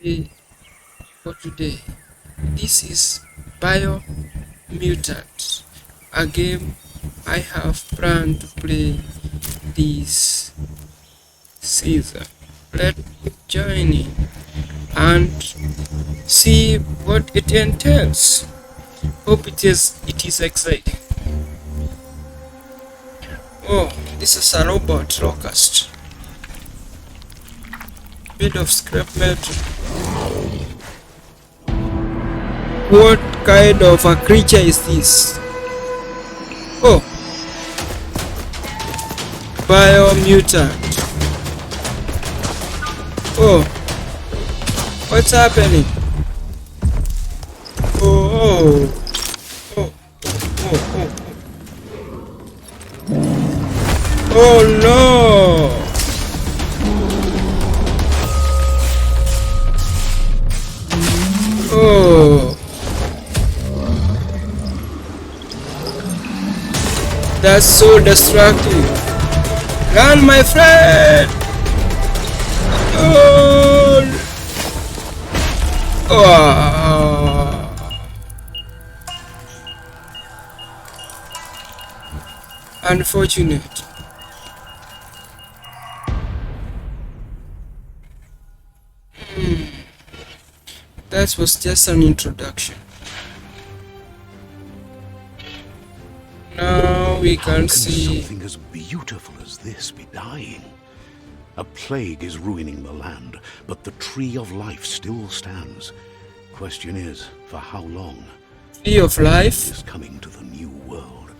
today for today. This is Mutant, a game I have planned to play this season. Let's join in and see what it entails. Hope it is exciting. Oh, this is a robot locust made of scrap metal. What kind of a creature is this? Oh, Mutant. Oh, what's happening? Oh, oh, oh, oh, oh, oh no! Oh, that's so destructive. Run, my friend! Oh, oh. Unfortunate. That was just an introduction. Now we can see something as beautiful as this be dying. A plague is ruining the land, but the tree of life still stands. Question is, for how long? Tree of Life is coming to the new world.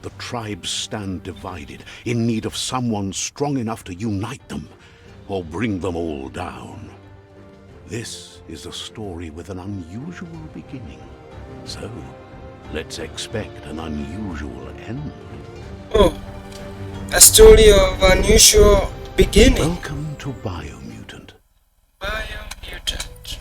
The tribes stand divided, in need of someone strong enough to unite them, or bring them all down. This is a story with an unusual beginning. So, let's expect an unusual end. Oh, a story of unusual beginning. Welcome to Biomutant. Biomutant.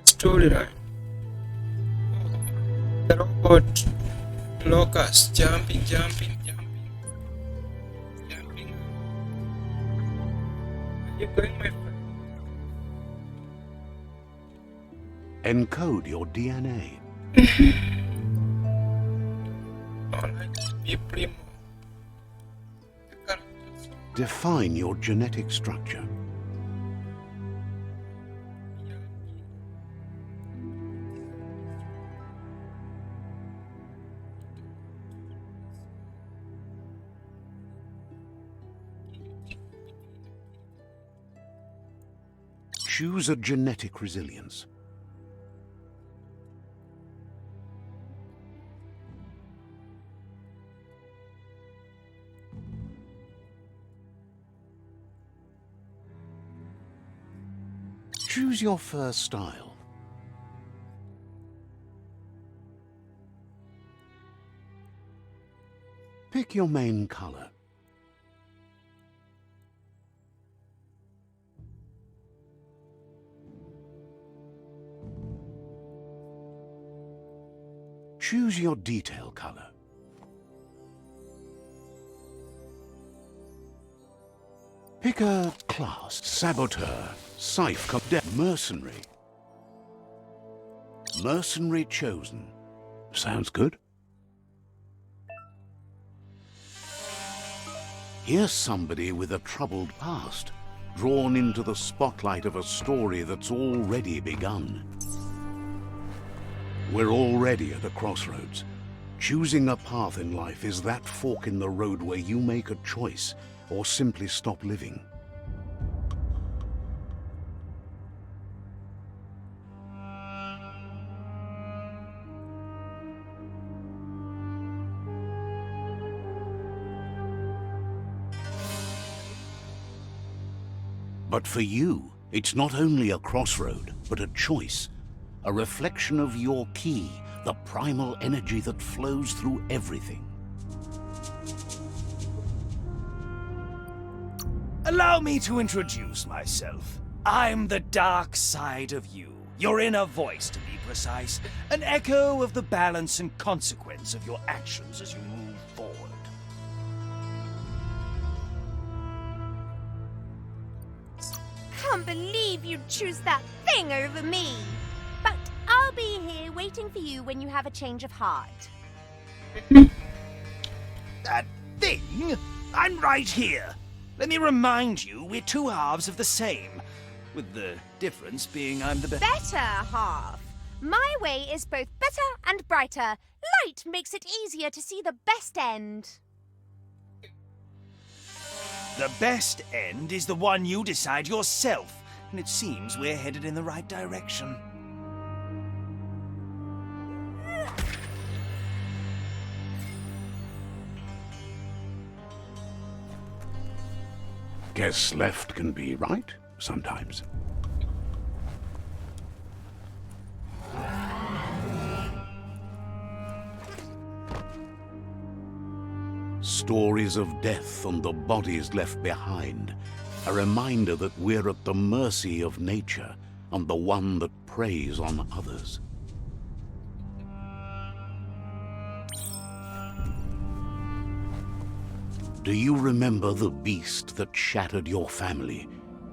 Storyline. The robot locust jumping. Are you going, my friend? Encode your DNA. Alright, be primo. Define your genetic structure. Choose a genetic resilience. Choose your fur style. Pick your main color. Choose your detail color. Pick a class: saboteur, scythe, mercenary. Mercenary chosen. Sounds good. Here's somebody with a troubled past, drawn into the spotlight of a story that's already begun. We're already at a crossroads. Choosing a path in life is that fork in the road where you make a choice or simply stop living. But for you, it's not only a crossroad, but a choice. A reflection of your key, the primal energy that flows through everything. Allow me to introduce myself. I'm the dark side of you. Your inner voice, to be precise. An echo of the balance and consequence of your actions as you move forward. Can't believe you'd choose that thing over me. But I'll be here waiting for you when you have a change of heart. That thing? I'm right here. Let me remind you, we're two halves of the same. With the difference being I'm the Better half. My way is both better and brighter. Light makes it easier to see the best end. The best end is the one you decide yourself. And it seems we're headed in the right direction. Guess left can be right sometimes. Stories of death and the bodies left behind. A reminder that we're at the mercy of nature and the one that preys on others. Do you remember the beast that shattered your family?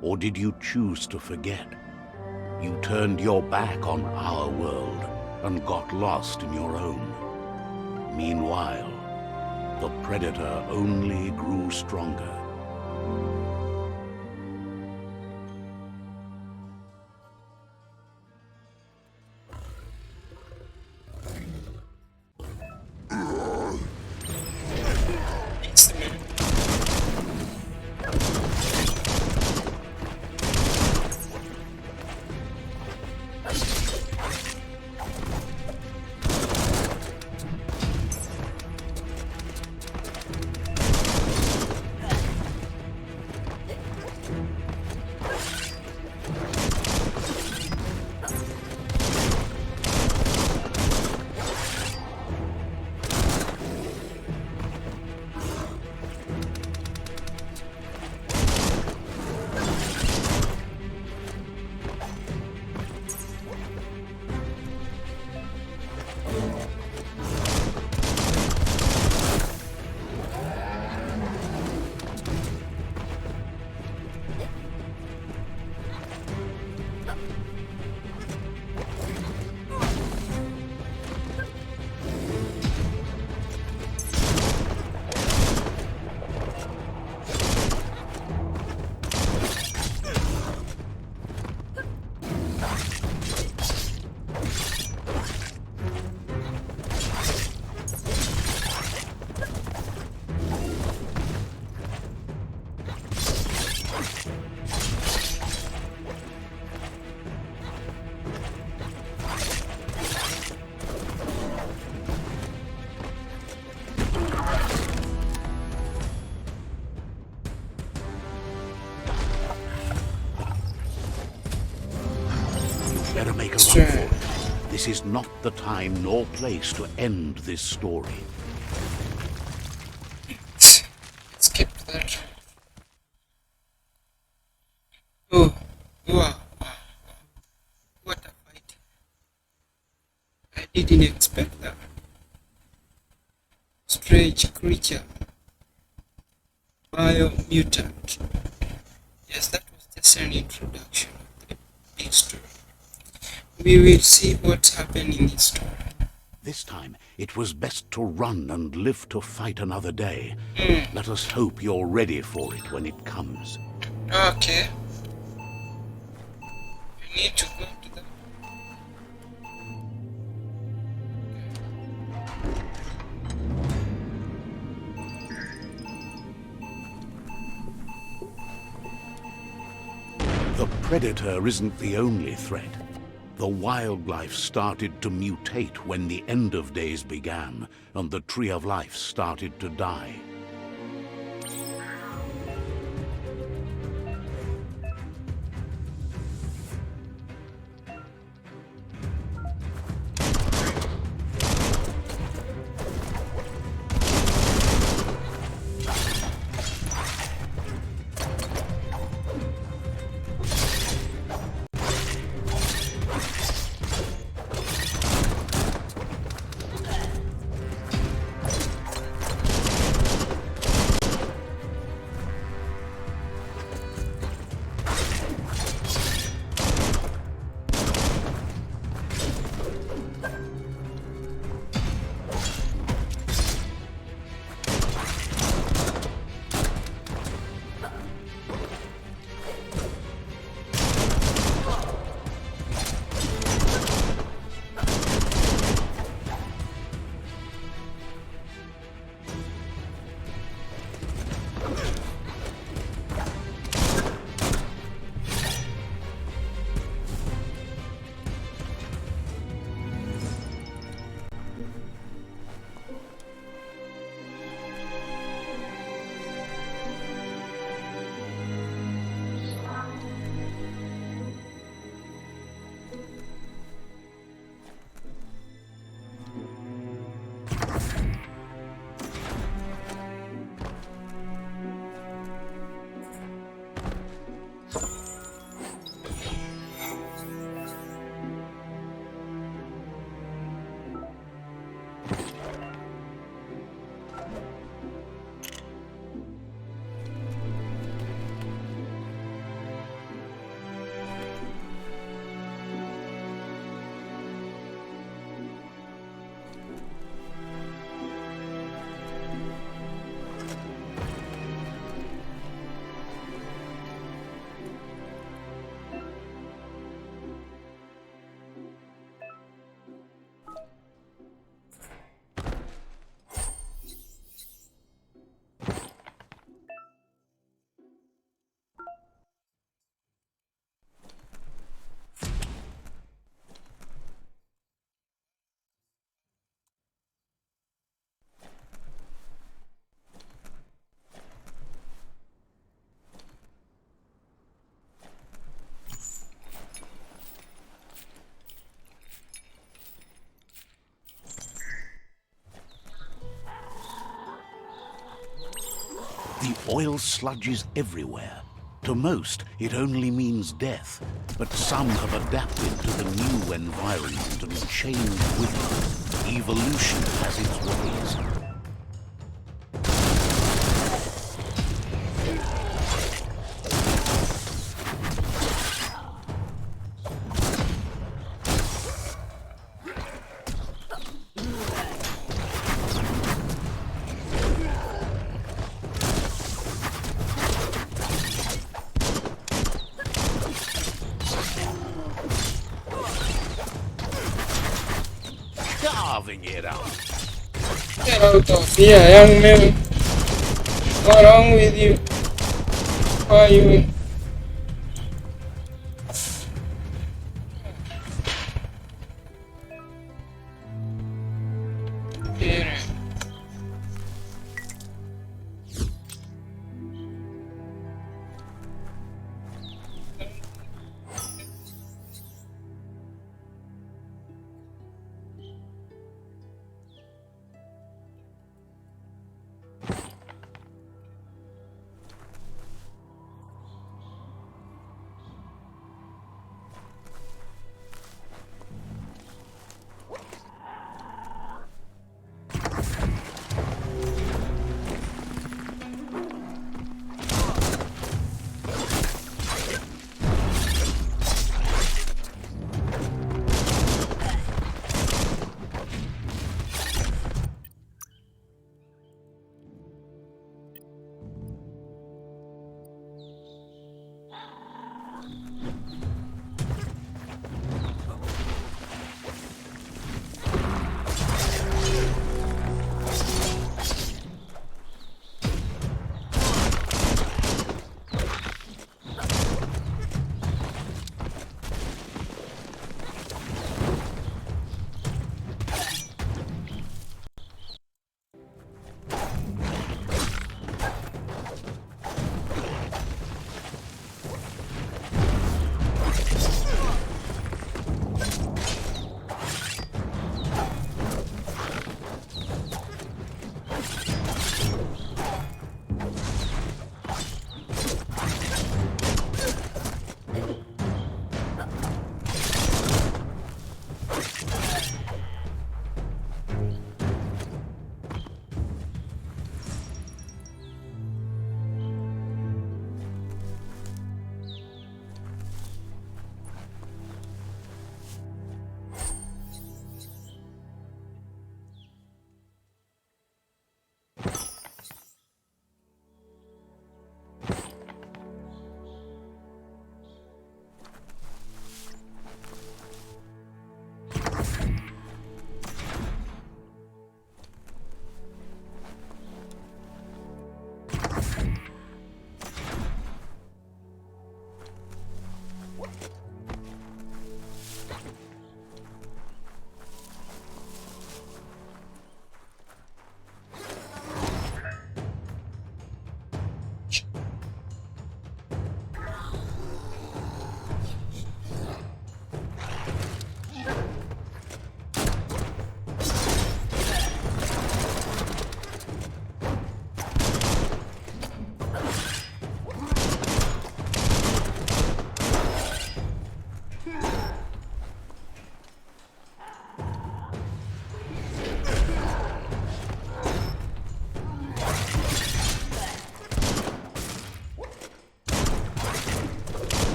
Or did you choose to forget? You turned your back on our world and got lost in your own. Meanwhile, the predator only grew stronger. Better make a run for it. This is not the time nor place to end this story. Skip that. Oh, wow. What a fight. I didn't expect that. Strange creature. Mutant. Yes, that was just an introduction of the big story. We will see what's happening in this story. This time, it was best to run and live to fight another day. Let us hope you're ready for it when it comes. Okay. We need to go to the... The predator isn't the only threat. The wildlife started to mutate when the end of days began, and the tree of life started to die. The oil sludges everywhere. To most, it only means death, but some have adapted to the new environment and changed with it. Evolution has its ways. Carving it up. Get out of here, young man. What's wrong with you? Why are you? Here.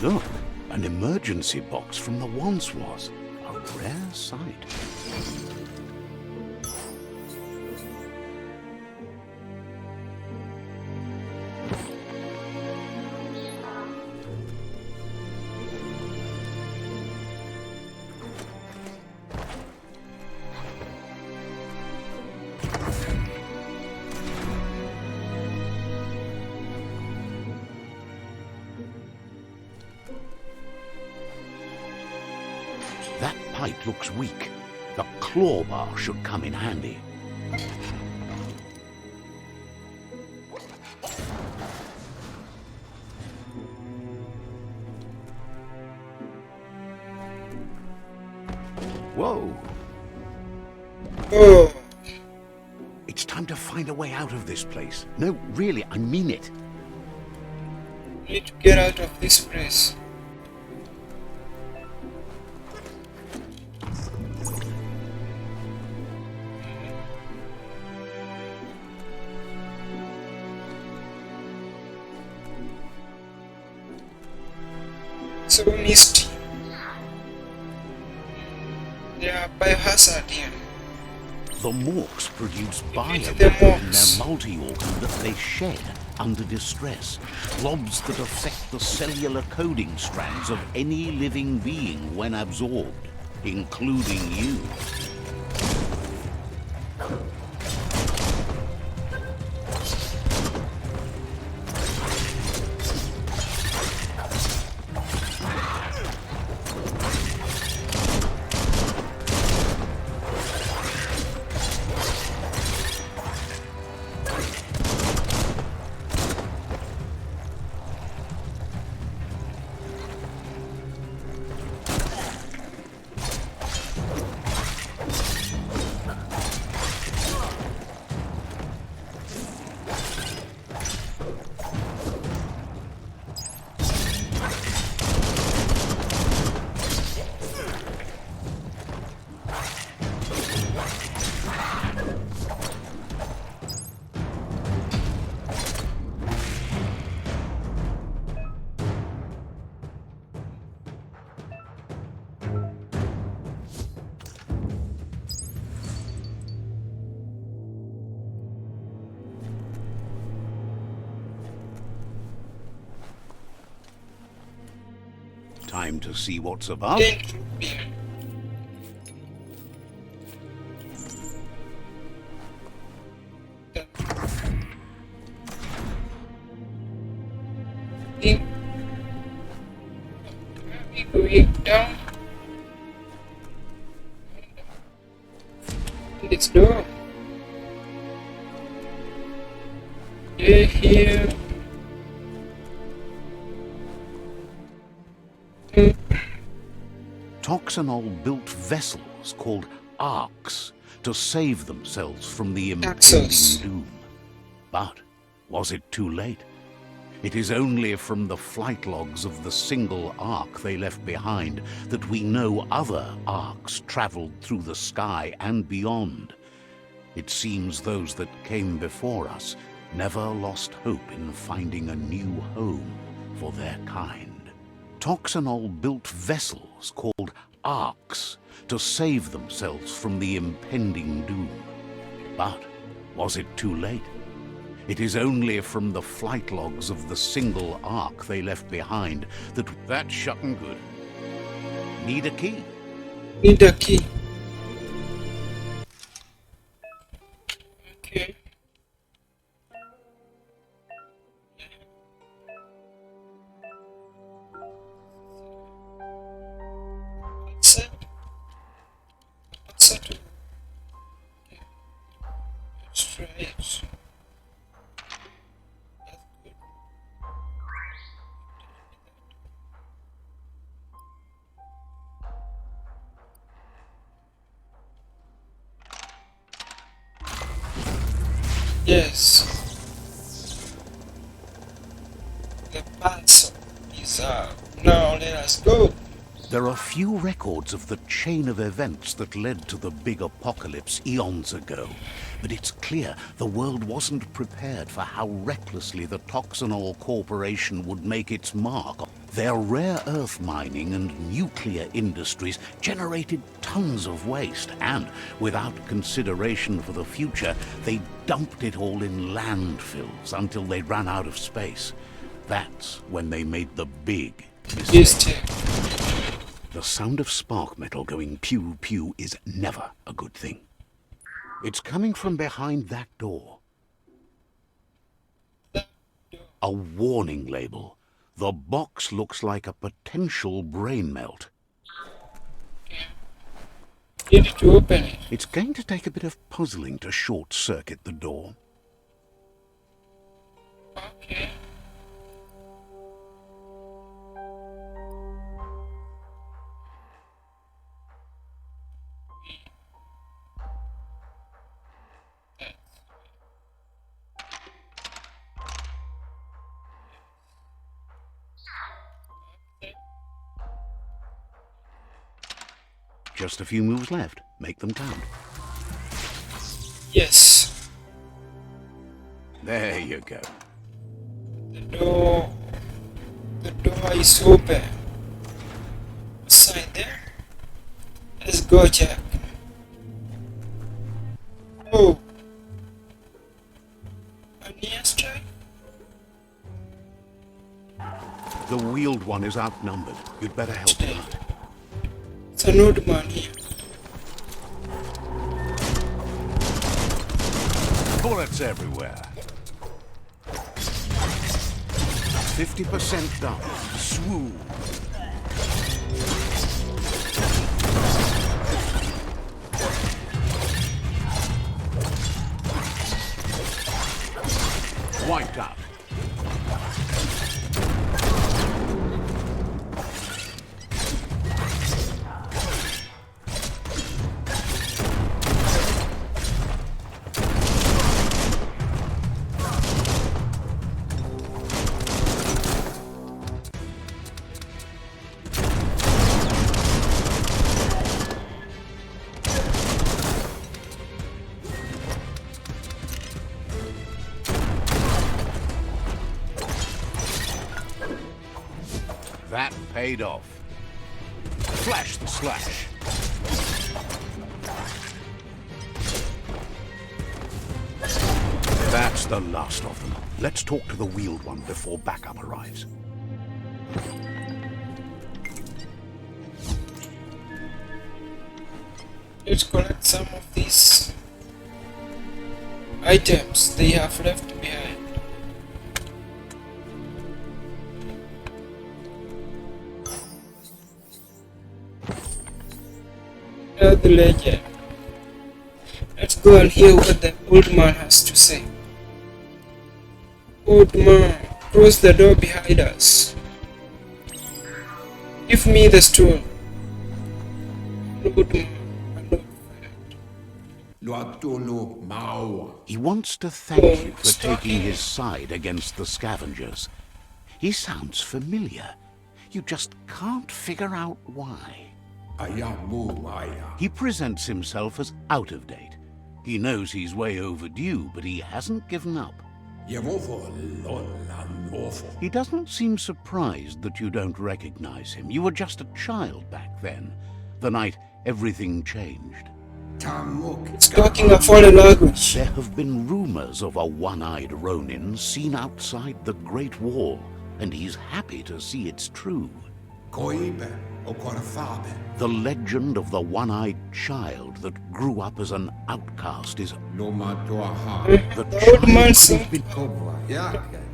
Look, an emergency box from the once was. A rare sight. That pipe looks weak. The claw bar should come in handy. Whoa! Oh, It's time to find a way out of this place. No, really, I mean it. we need to get out of this place. So misty. There are biohazard here. The morks produce the biomass in their morks. multi-organ that they shed under distress. Blobs that affect the cellular coding strands of any living being when absorbed, including you. Time to see what's above. Didn't be. Think. Are we going down? Let's go. Yeah, here. Toxanol built vessels called arcs to save themselves from the impending Axles. doom. But was it too late? It is only from the flight logs of the single arc they left behind that we know other arcs traveled through the sky and beyond. It seems those that came before us never lost hope in finding a new home for their kind. Toxanol built vessels called arcs to save themselves from the impending doom. But was it too late? It is only from the flight logs of the single arc they left behind that that's shut and good. Need a key? Need a key. Okay. What's that? Okay. Let's try it. That's good. Yes. The parcel is out. Now let us go. There are few records of the chain of events that led to the big apocalypse eons ago, but it's clear the world wasn't prepared for how recklessly the Toxanol Corporation would make its mark. Their rare earth mining and nuclear industries generated tons of waste, and without consideration for the future, they dumped it all in landfills until they ran out of space. That's when they made the big mistake. The sound of spark metal going pew-pew is never a good thing. It's coming from behind that door. A warning label. The box looks like a potential brain melt. Need to open it. It's going to take a bit of puzzling to short-circuit the door. Okay. Just a few moves left. Make them count. Yes. There you go. The door is open. Sign there. Let's go, Jack. Oh. A near strike? The wheeled one is outnumbered. You'd better help him out. It's an old man here. Bullets everywhere. 50% down. Swoon. Wiped out. That paid off. Flash the slash. That's the last of them. Let's talk to the wheeled one before backup arrives. Let's collect some of these items they have left behind. The legend. Let's go and hear what the old man has to say. Old man, close the door behind us. Give me the stone. Old man, an old friend. He wants to thank you for taking his side against the scavengers. He sounds familiar. You just can't figure out why. He presents himself as out of date. He knows he's way overdue, but he hasn't given up. He doesn't seem surprised that you don't recognize him. You were just a child back then, the night everything changed. It's talking a foreign language. There have been rumors of a one-eyed Ronin seen outside the Great Wall, and he's happy to see it's true. The legend of the one-eyed child that grew up as an outcast is The old man said,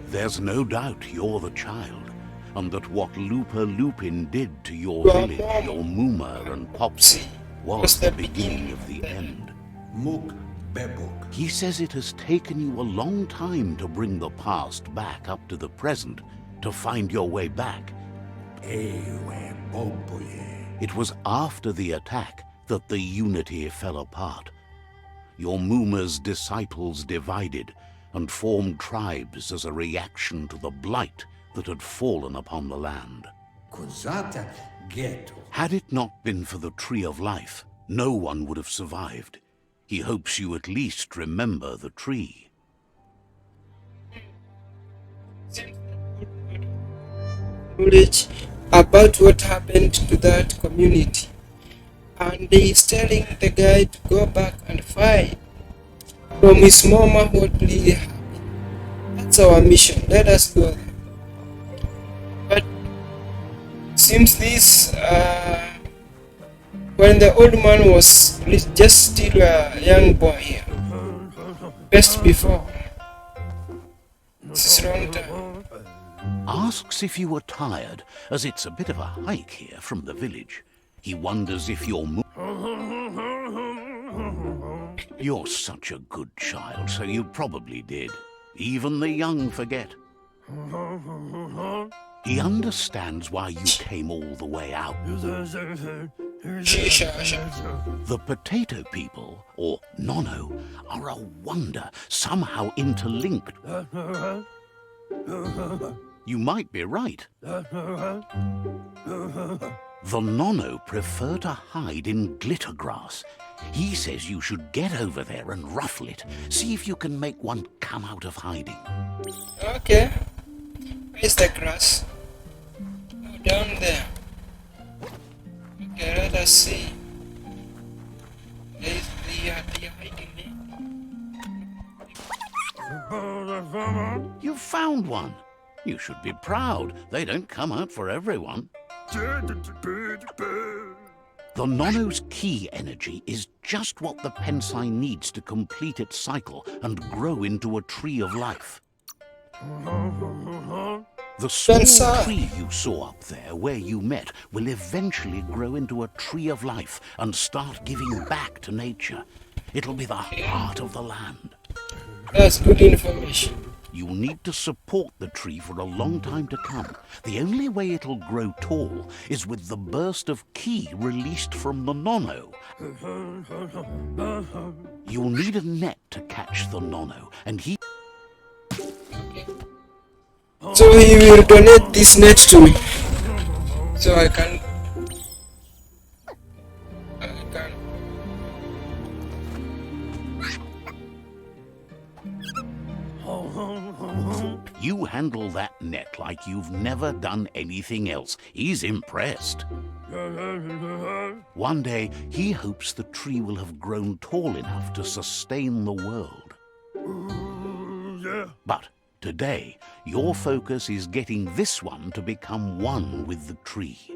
There's no doubt you're the child, and that what Lupa Lupin did to your village, your Muma and Popsy, was the beginning of the end. He says it has taken you a long time to bring the past back up to the present, to find your way back. It was after the attack that the unity fell apart. Your Muma's disciples divided, and formed tribes as a reaction to the blight that had fallen upon the land. Cos'ata ghetto? Had it not been for the Tree of Life, no one would have survived. He hopes you at least remember the tree. Knowledge about what happened to that community, and he's telling the guy to go back and find from his mama what really happened. That's our mission. Let us go there. But seems this when the old man was just still a young boy here, best before. This is wrong time. Asks if you were tired, as it's a bit of a hike here from the village. He wonders if you're You're such a good child, so you probably did. Even the young forget. He understands why you came all the way out. The potato people, or Nono, are a wonder, somehow interlinked. You might be right. The Nono prefer to hide in glitter grass. He says you should get over there and ruffle it. See if you can make one come out of hiding. Okay. Where's the grass? Oh, down there. Okay, let us see. They are hiding there. You found one. You should be proud. They don't come out for everyone. The Nono's key energy is just what the Pensai needs to complete its cycle and grow into a tree of life. The small Pensai. tree you saw up there where you met will eventually grow into a tree of life and start giving back to nature. It'll be the heart of the land. That's good information. You'll need to support the tree for a long time to come. The only way it'll grow tall is with the burst of ki released from the Nono. You'll need a net to catch the Nono, and he... So he will donate this net to me. So I can... You handle that net like you've never done anything else. He's impressed. One day, he hopes the tree will have grown tall enough to sustain the world. But today, your focus is getting this one to become one with the tree.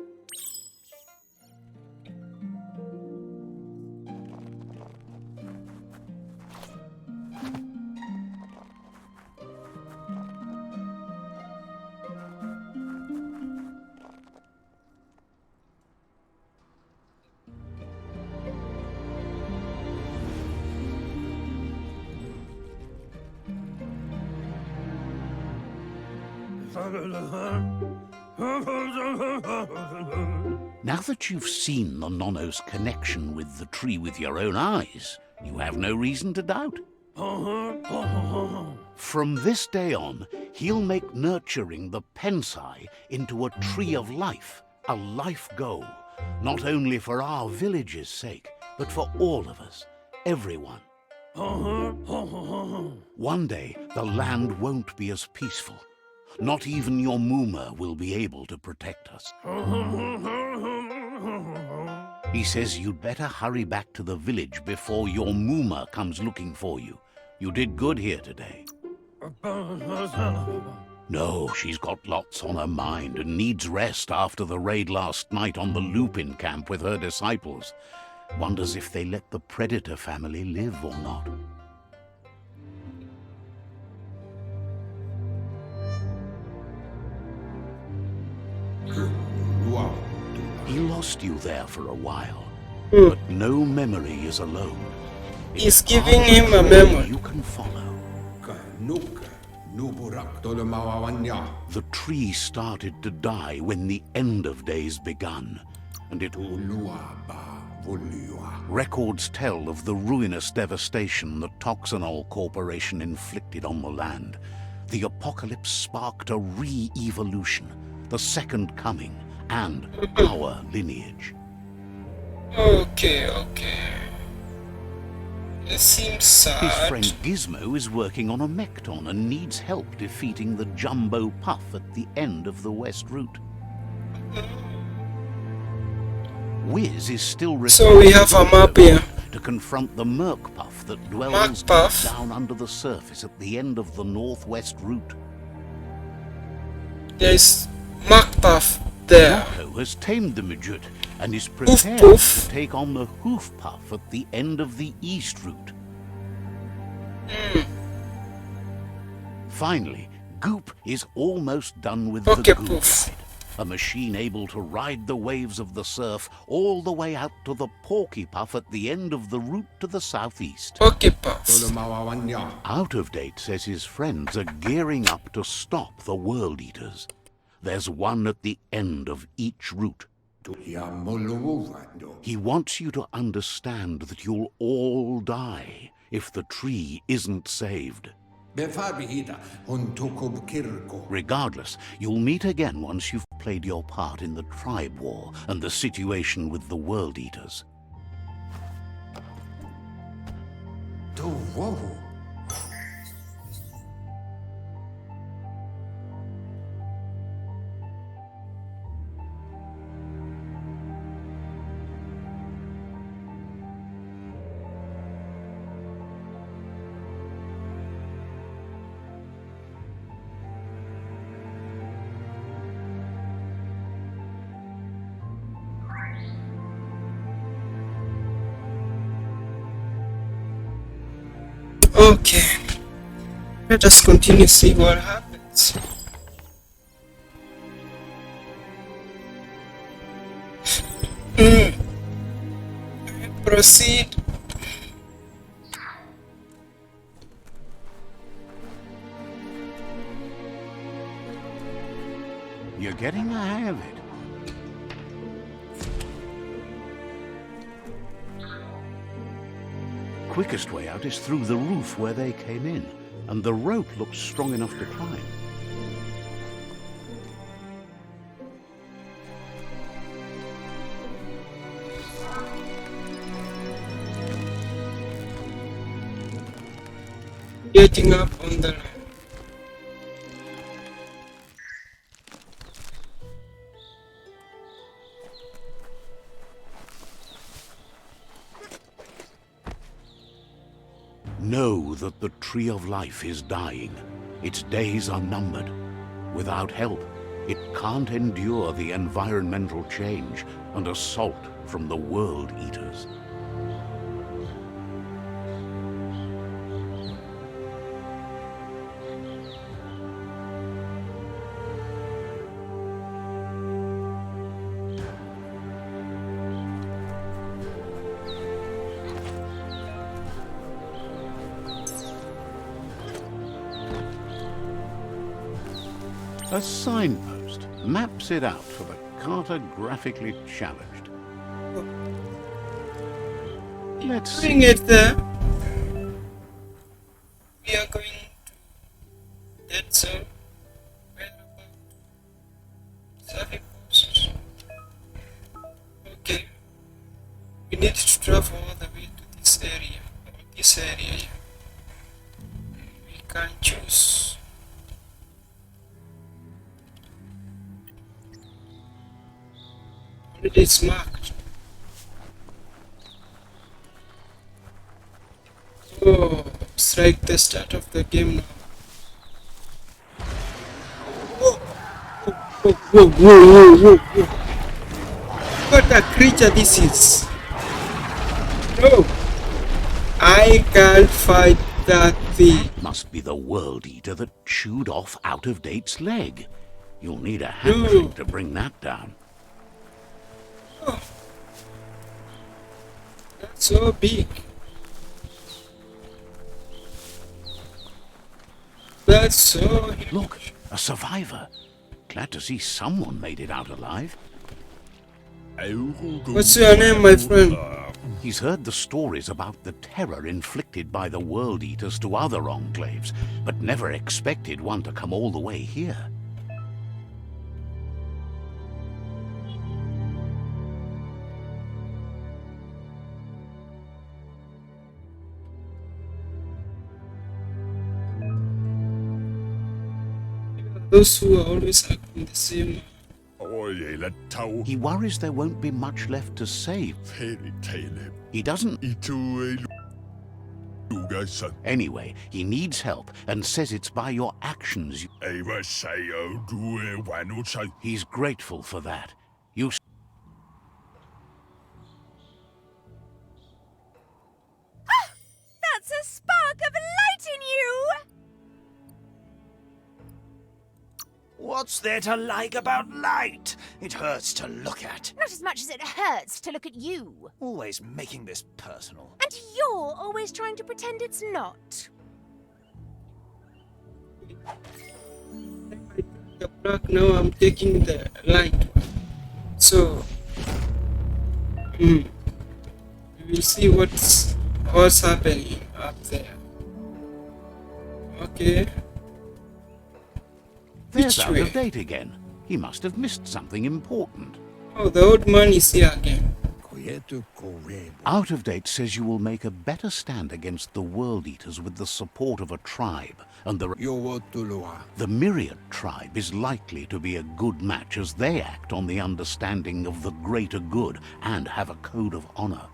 Now that you've seen the Nono's connection with the tree with your own eyes, you have no reason to doubt. From this day on, he'll make nurturing the Pensai into a tree of life, a life goal, not only for our village's sake, but for all of us, everyone. One day, the land won't be as peaceful. Not even your Muma will be able to protect us. He says you'd better hurry back to the village before your Muma comes looking for you. You did good here today. No, she's got lots on her mind and needs rest after the raid last night on the Lupin camp with her disciples. Wonders if they let the Predator family live or not. He lost you there for a while, but no memory is alone. He's giving him a memory. You can follow. The tree started to die when the end of days begun, and it Records tell of the ruinous devastation the Toxanol Corporation inflicted on the land. The apocalypse sparked a re-evolution, the second coming, and our lineage. Okay. It seems sad. His friend Gizmo is working on a Mekton and needs help defeating the Jumbo Puff at the end of the West Route. Wiz is still So we have a map here. to confront the Merc Puff that dwells Merc Puff. down under the surface at the end of the Northwest Route. There's Macpuff there. Rocco has tamed the midget and is Hoof prepared Puff. to take on the Hoof Puff at the end of the East Route. Finally, Goop is almost done with Okay, the Goop Puff. Ride, a machine able to ride the waves of the surf all the way out to the Porky Puff at the end of the route to the southeast. Okay, Puff. Out of Date says his friends are gearing up to stop the World Eaters. There's one at the end of each route. He wants you to understand that you'll all die if the tree isn't saved. Regardless, you'll meet again once you've played your part in the tribe war and the situation with the World Eaters. Okay. Let us continue see what happens. Proceed. You're getting the hang of it. Quickest way out is through the roof where they came in, and the rope looks strong enough to climb. Getting up on the Know that the Tree of Life is dying. Its days are numbered. Without help, it can't endure the environmental change and assault from the World Eaters. A signpost maps it out for the cartographically challenged. Let's see. bring it there. We are going to that zone. Okay. We need to travel all the way to this area. This area. We can choose. It is marked. Oh, it's like the start of the game now. Whoa. What a creature this is. No. I can't fight that thing. Must be the World Eater that chewed off Out of Date's leg. You'll need a hamstring to bring that down. Oh. That's so big. That's so huge. Look, a survivor. Glad to see someone made it out alive. What's your name, my friend? He's heard the stories about the terror inflicted by the World Eaters to other enclaves, but never expected one to come all the way here. Those who are always acting the same. He worries there won't be much left to save. He doesn't. Anyway, he needs help and says it's by your actions. He's grateful for that. You That's a spark of light in you! What's there to like about light? It hurts to look at. Not as much as it hurts to look at you. Always making this personal. And you're always trying to pretend it's not. The black, now I'm taking the light one. So we will see what's happening up there. Okay. There's Which out way? of date again. He must have missed something important. Oh, the old man is here again. Out of date says you will make a better stand against the World Eaters with the support of a tribe, and the Myriad tribe is likely to be a good match as they act on the understanding of the greater good and have a code of honor.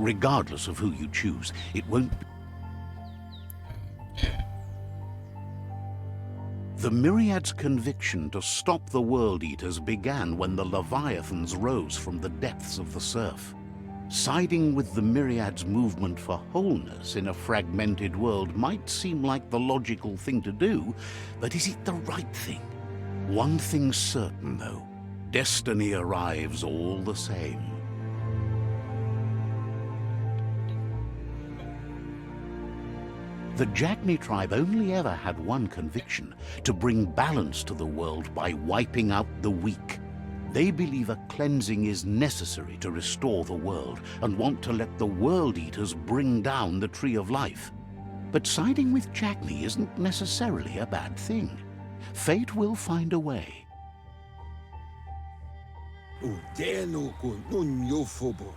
Regardless of who you choose, it won't be. The Myriad's conviction to stop the World Eaters began when the Leviathans rose from the depths of the surf. Siding with the Myriad's movement for wholeness in a fragmented world might seem like the logical thing to do, but is it the right thing? One thing's certain, though. Destiny arrives all the same. The Jagni tribe only ever had one conviction: to bring balance to the world by wiping out the weak. They believe a cleansing is necessary to restore the world and want to let the World Eaters bring down the Tree of Life. But siding with Jagni isn't necessarily a bad thing. Fate will find a way.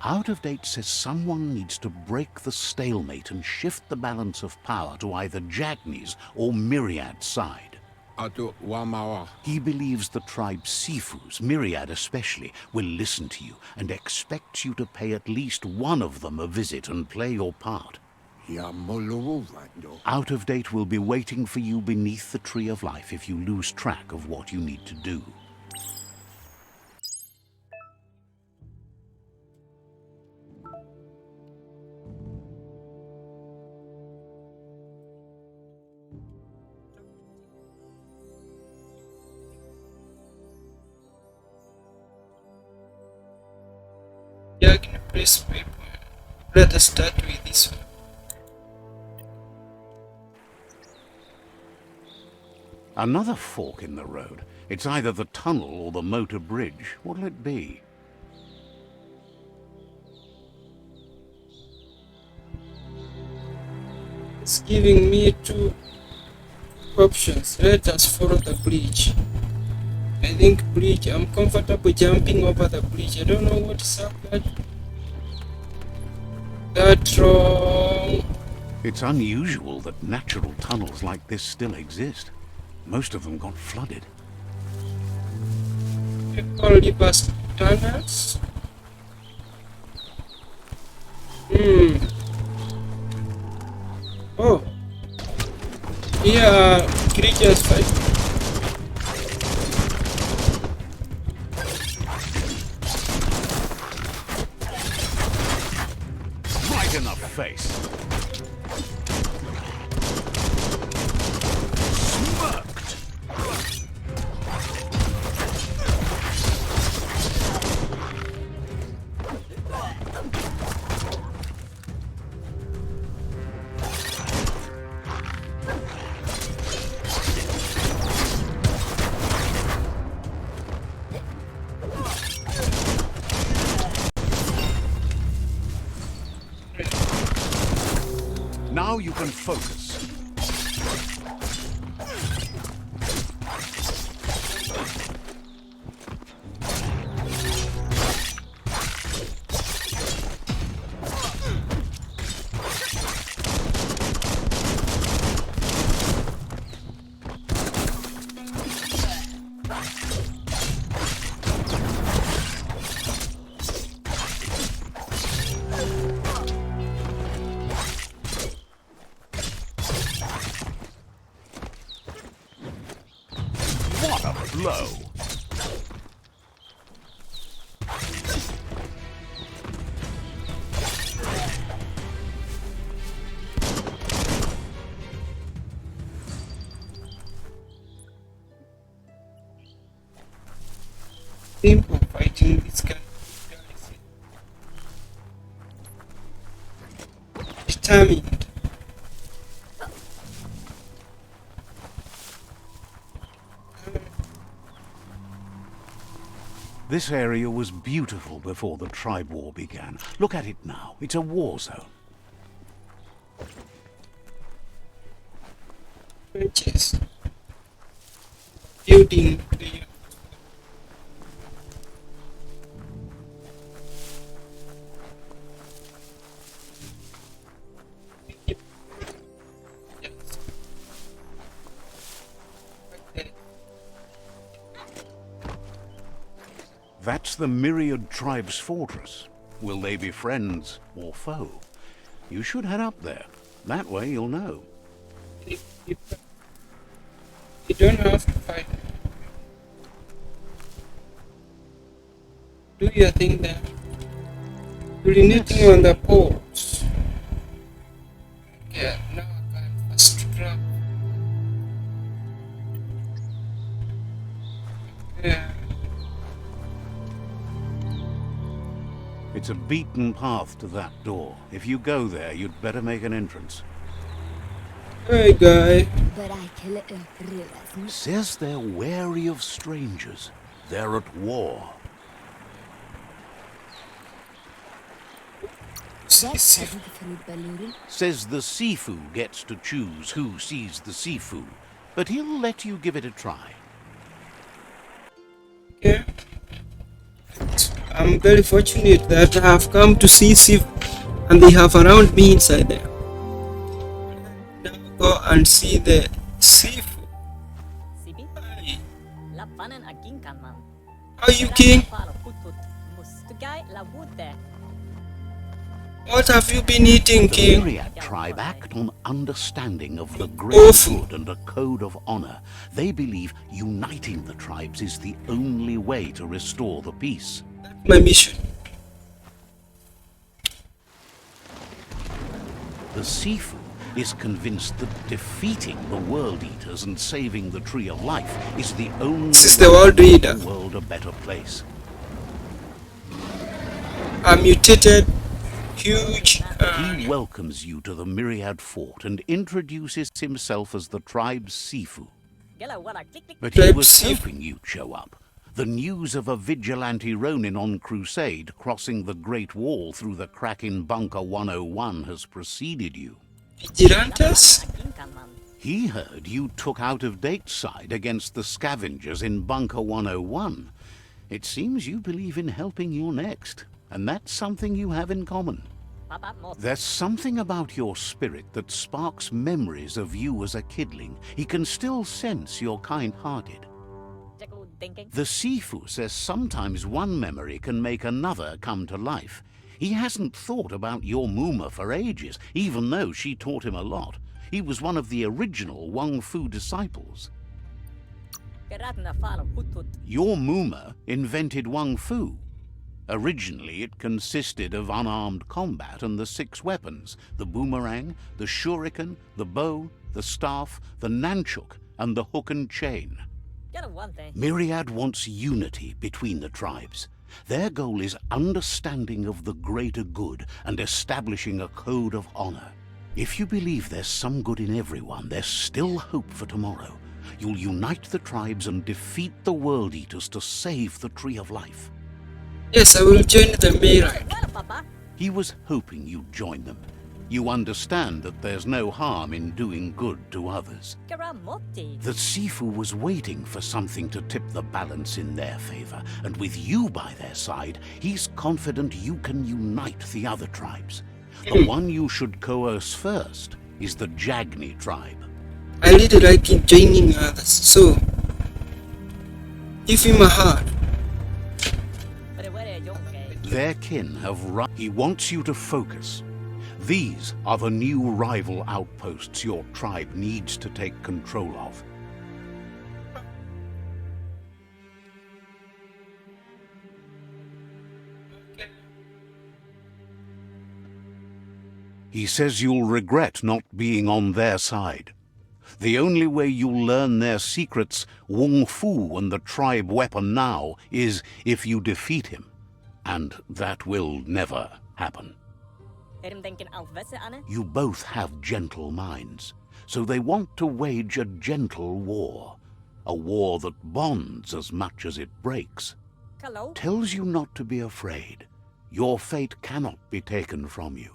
Out of date says someone needs to break the stalemate and shift the balance of power to either Jagni's or Myriad's side. He believes the tribe Sifus, Myriad especially, will listen to you and expects you to pay at least one of them a visit and play your part. Out of date will be waiting for you beneath the Tree of Life if you lose track of what you need to do. Jagni press paper. Let us start with this one. Another fork in the road. It's either the tunnel or the motor bridge. What'll it be? It's giving me two options. Let us follow the bridge. I think bridge. I'm comfortable jumping over the bridge. I don't know what's up that wrong. It's unusual that natural tunnels like this still exist. Most of them got flooded. We call rivers tunnels. Oh. Here creatures fight. Right in the face. Smirked. Now you can focus. What a blow! Simple fighting this kind of guys. Determined. This area was beautiful before the tribe war began. Look at it now. It's a war zone. Trenches. Building the That's the Myriad tribe's fortress. Will they be friends or foe? You should head up there. That way you'll know. You don't have to fight. Do your thing there. Urinating on the poles. Yeah, now I can fast travel. Yeah. It's a beaten path to that door. If you go there, you'd better make an entrance. Hey, guy. Says they're wary of strangers. They're at war. Says the Sifu gets to choose who sees the Sifu, but he'll let you give it a try. Yeah. I'm very fortunate that I have come to see Sifu and they have around me inside there. Now go and see the Sifu. Hi. How are you, King? What have you been eating, The King? Myriad tribe act on understanding of the great Awful. good and a code of honor. They believe uniting the tribes is the only way to restore the peace. My mission. The Sifu is convinced that defeating the World Eaters and saving the Tree of Life is the only This is the way World to make Eater. the world a better place. A mutated, huge. He welcomes you to the Myriad Fort and introduces himself as the tribe's Sifu. But he Tribe was Sifu. hoping you'd show up. The news of a vigilante Ronin on crusade crossing the Great Wall through the crack in Bunker 101 has preceded you. Vigilantes? He heard you took out-of-date side against the scavengers in Bunker 101. It seems you believe in helping your next, and that's something you have in common. There's something about your spirit that sparks memories of you as a kidling. He can still sense you're kind-hearted. The Sifu says sometimes one memory can make another come to life. He hasn't thought about your Muma for ages, even though she taught him a lot. He was one of the original Wang Fu disciples. Your Muma invented Wang Fu. Originally, it consisted of unarmed combat and the 6 weapons: the boomerang, the shuriken, the bow, the staff, the nunchuk, and the hook and chain. Myriad wants unity between the tribes. Their goal is understanding of the greater good and establishing a code of honor. If you believe there's some good in everyone, there's still hope for tomorrow. You'll unite the tribes and defeat the World Eaters to save the Tree of Life. Yes, I will join the Myriad. He was hoping you'd join them. You understand that there's no harm in doing good to others. The Sifu was waiting for something to tip the balance in their favor, and with you by their side, he's confident you can unite the other tribes. The one you should coerce first is the Jagni tribe. I really like in joining others, so give him a heart. Their kin have He wants you to focus. These are the new rival outposts your tribe needs to take control of. He says you'll regret not being on their side. The only way you'll learn their secrets, Wung Fu and the tribe weapon now, is if you defeat him. And that will never happen. You both have gentle minds, so they want to wage a gentle war. A war that bonds as much as it breaks. Tells you not to be afraid. Your fate cannot be taken from you.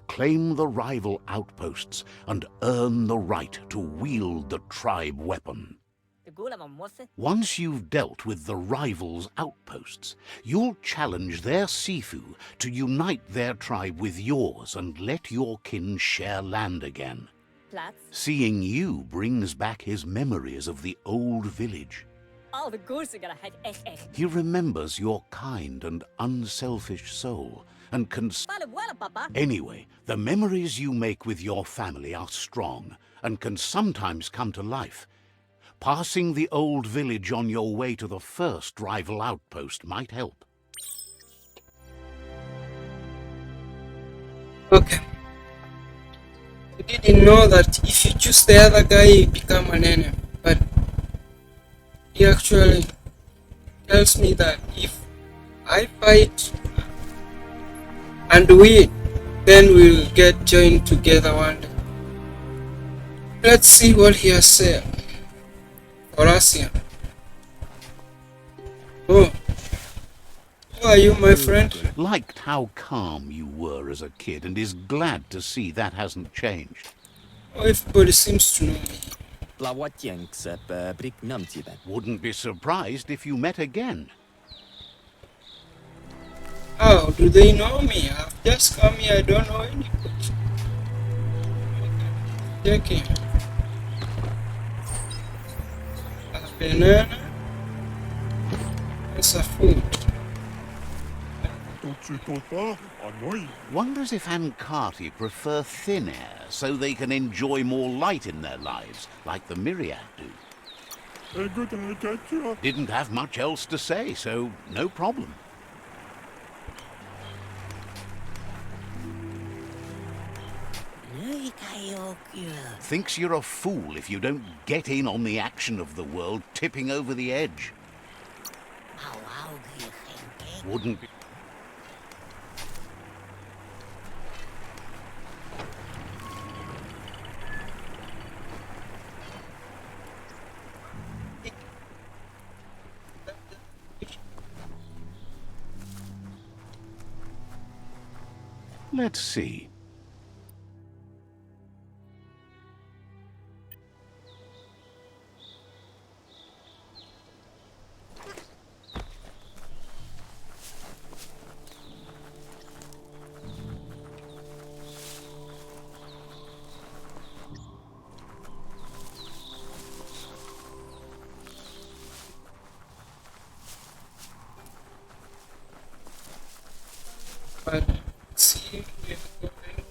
Claim the rival outposts and earn the right to wield the tribe weapon. Once you've dealt with the rivals' outposts, you'll challenge their Sifu to unite their tribe with yours and let your kin share land again. Seeing you brings back his memories of the old village. He remembers your kind and unselfish soul and can... Anyway, the memories you make with your family are strong and can sometimes come to life. Passing the old village on your way to the first rival outpost might help. Okay. You didn't know that if you choose the other guy, you become an enemy. But he actually tells me that if I fight and win, then we'll get joined together one day. Let's see what he has said for us here. Oh, who are you, my friend? Liked how calm you were as a kid and is glad to see that hasn't changed. Oh, everybody seems to know me. Wouldn't be surprised if you met again. How do they know me? I've just come here, I don't know anybody. Checking. A banana. It's a food. Wonders if Ankati prefer thin air so they can enjoy more light in their lives, like the Myriad do. Didn't have much else to say, so no problem. Thinks you're a fool if you don't get in on the action of the world tipping over the edge. Wouldn't be... Let's see. But see, we are going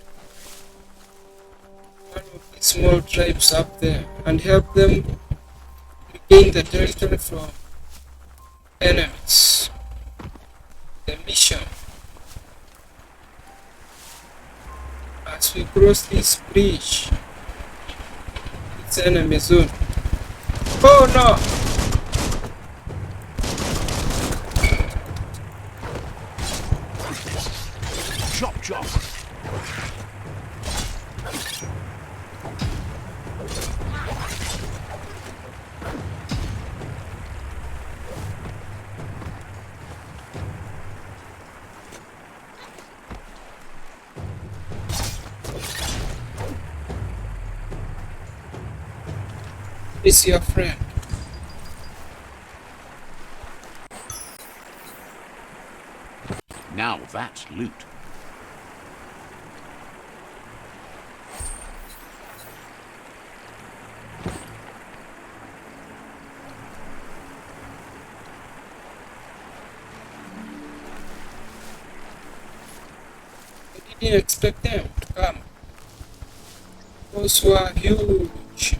one of the small tribes up there and help them gain the territory from enemies. The mission. As we cross this bridge, it's enemy zone. Oh no! Chop, chop. is your friend. Now that's loot. I didn't expect them to come. Those were huge.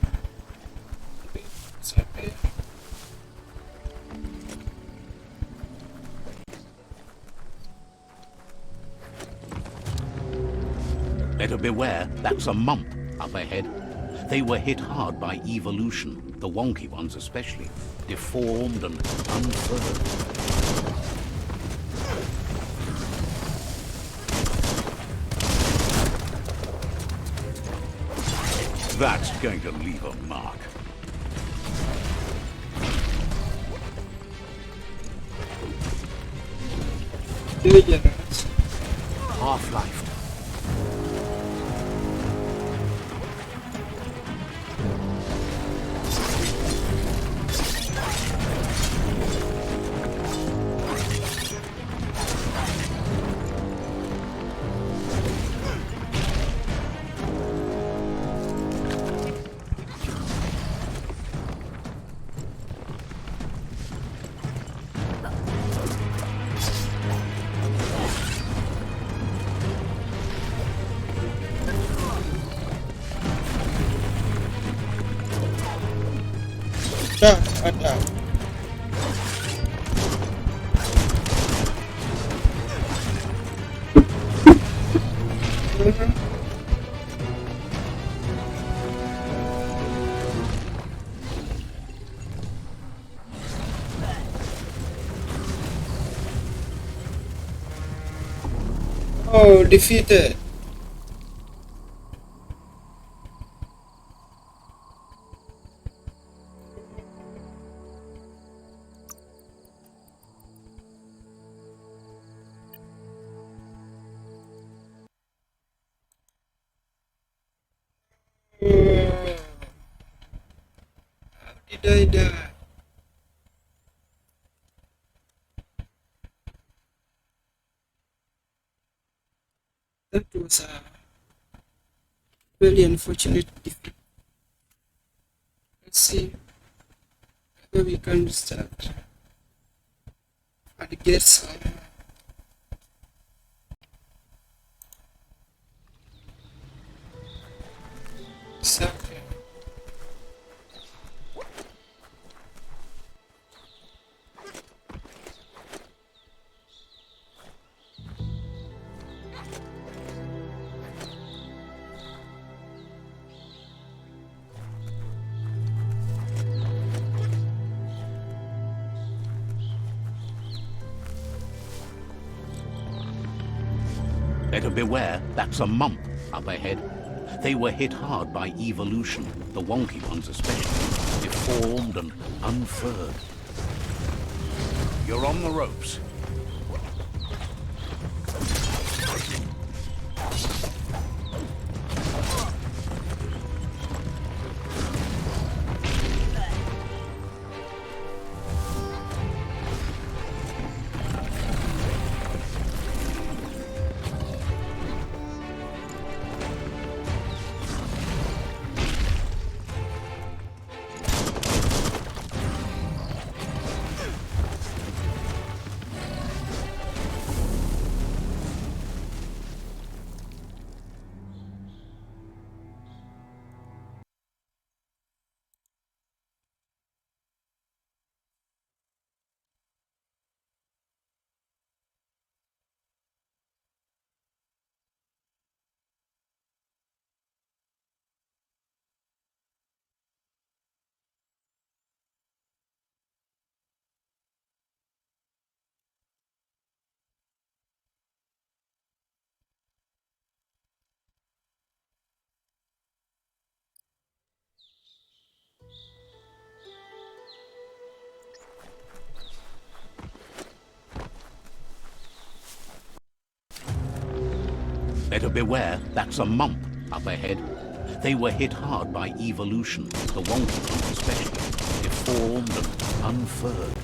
Better beware, that's a mump up ahead. They were hit hard by evolution, the wonky ones especially, deformed and unfurled. That's going to leave a mark. Dangerous. Half-life. Attack. Oh, defeated. How did I die? That was a very unfortunate defeat. Let's see whether we can start and get some. Exactly. Better beware, that's a mump up ahead. They were hit hard by evolution, the wonky ones especially, deformed and unfurled. You're on the ropes. Better beware, that's a mump up ahead. They were hit hard by evolution, the wonky ones especially, deformed and unfurred.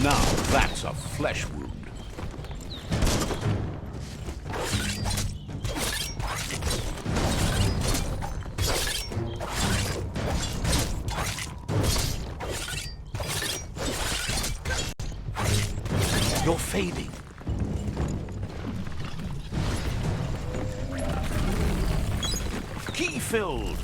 Now that's a flesh wound. You're fading. Key filled.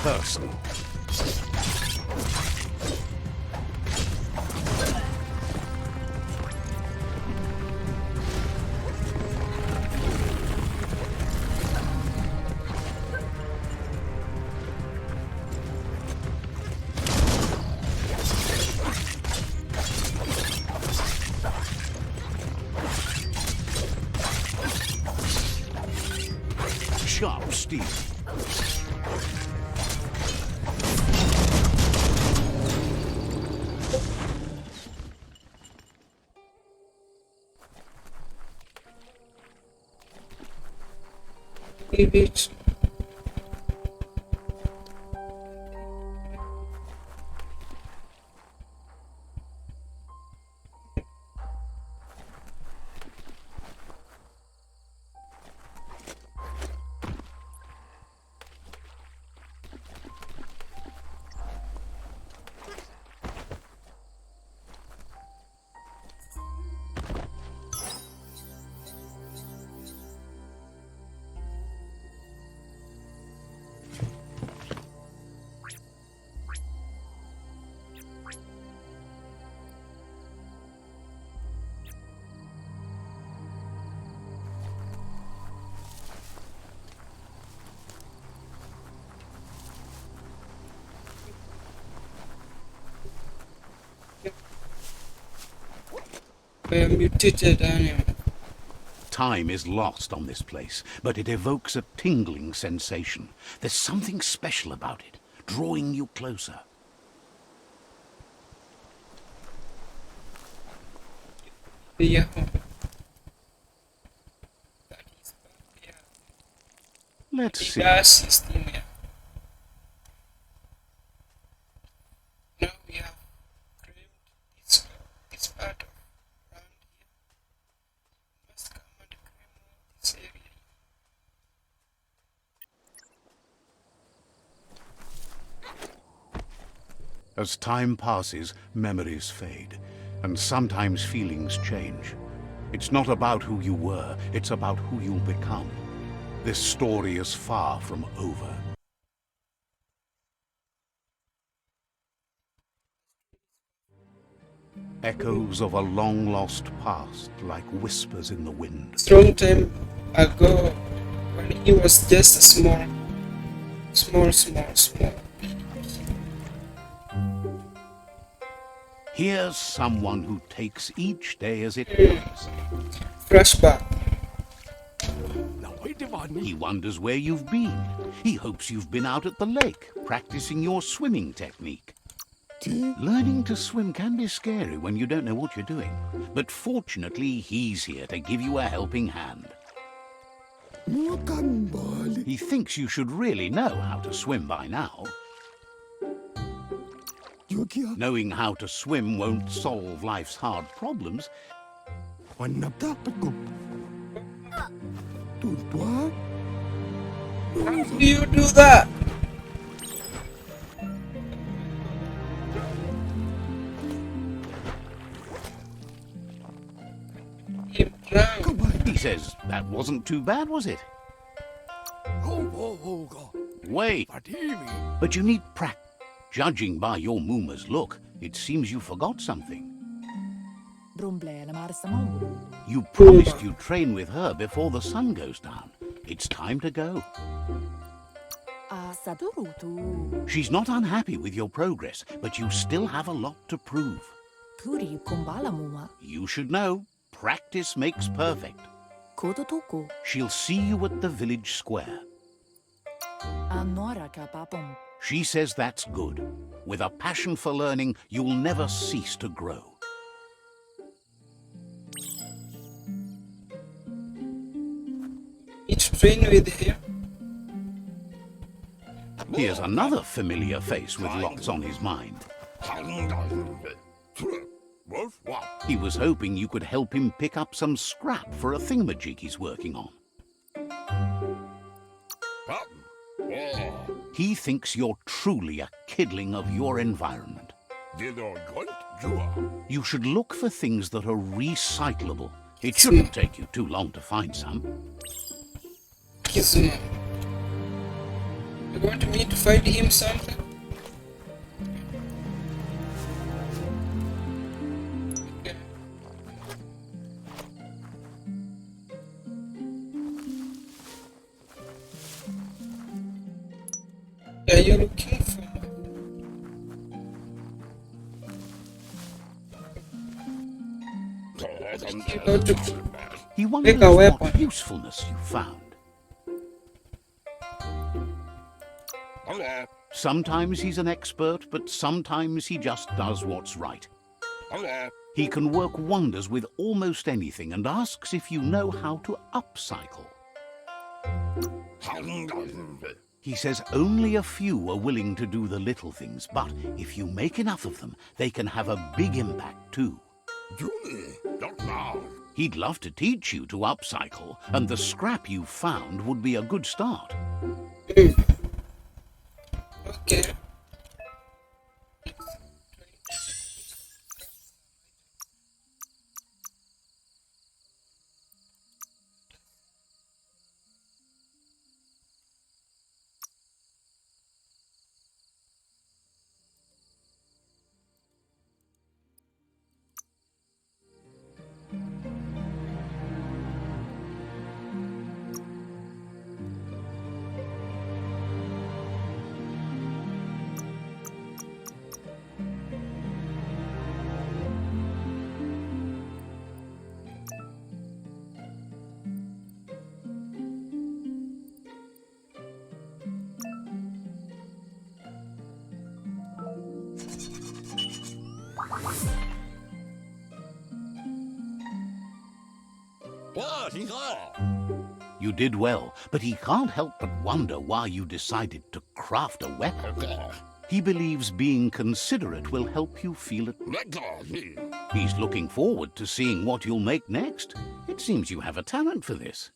Personal. Sharp steel. Leave it. By a mutated animal. Time is lost on this place, but it evokes a tingling sensation. There's something special about it, drawing you closer. Yeah. Let's see. Gas system, yeah. Now we have claimed this part of around here. Must come and claim this area. As time passes, memories fade, and sometimes feelings change. It's not about who you were, it's about who you'll become. This story is far from over. Echoes of a long-lost past, like whispers in the wind. Strong time ago, when he was just a small. Here's someone who takes each day as it comes. Flashback. He wonders where you've been. He hopes you've been out at the lake, practicing your swimming technique. Learning to swim can be scary when you don't know what you're doing. But fortunately, he's here to give you a helping hand. He thinks you should really know how to swim by now. Knowing how to swim won't solve life's hard problems. How do you do that? Him drown. He says that wasn't too bad, was it? Wait, but you need practice. Judging by your Mooma's look, it seems you forgot something. You promised you'd train with her before the sun goes down. It's time to go. She's not unhappy with your progress, but you still have a lot to prove. You should know, practice makes perfect. She'll see you at the village square. She says that's good. With a passion for learning, you'll never cease to grow. It's train with him. Here's another familiar face with lots on his mind. He was hoping you could help him pick up some scrap for a thingamajig he's working on. He thinks you're truly a kidling of your environment. You should look for things that are recyclable. It shouldn't take you too long to find some. Kizuma. You want me to find him something? Okay. Are you looking for? You go to He wonders Pick a what weapon. usefulness you found. Sometimes he's an expert, but sometimes he just does what's right. He can work wonders with almost anything and asks if you know how to upcycle. He says only a few are willing to do the little things, but if you make enough of them, they can have a big impact too. He'd love to teach you to upcycle, and the scrap you found would be a good start. Okay. You did well, but he can't help but wonder why you decided to craft a weapon. He believes being considerate will help you feel it. He's looking forward to seeing what you'll make next. It seems you have a talent for this.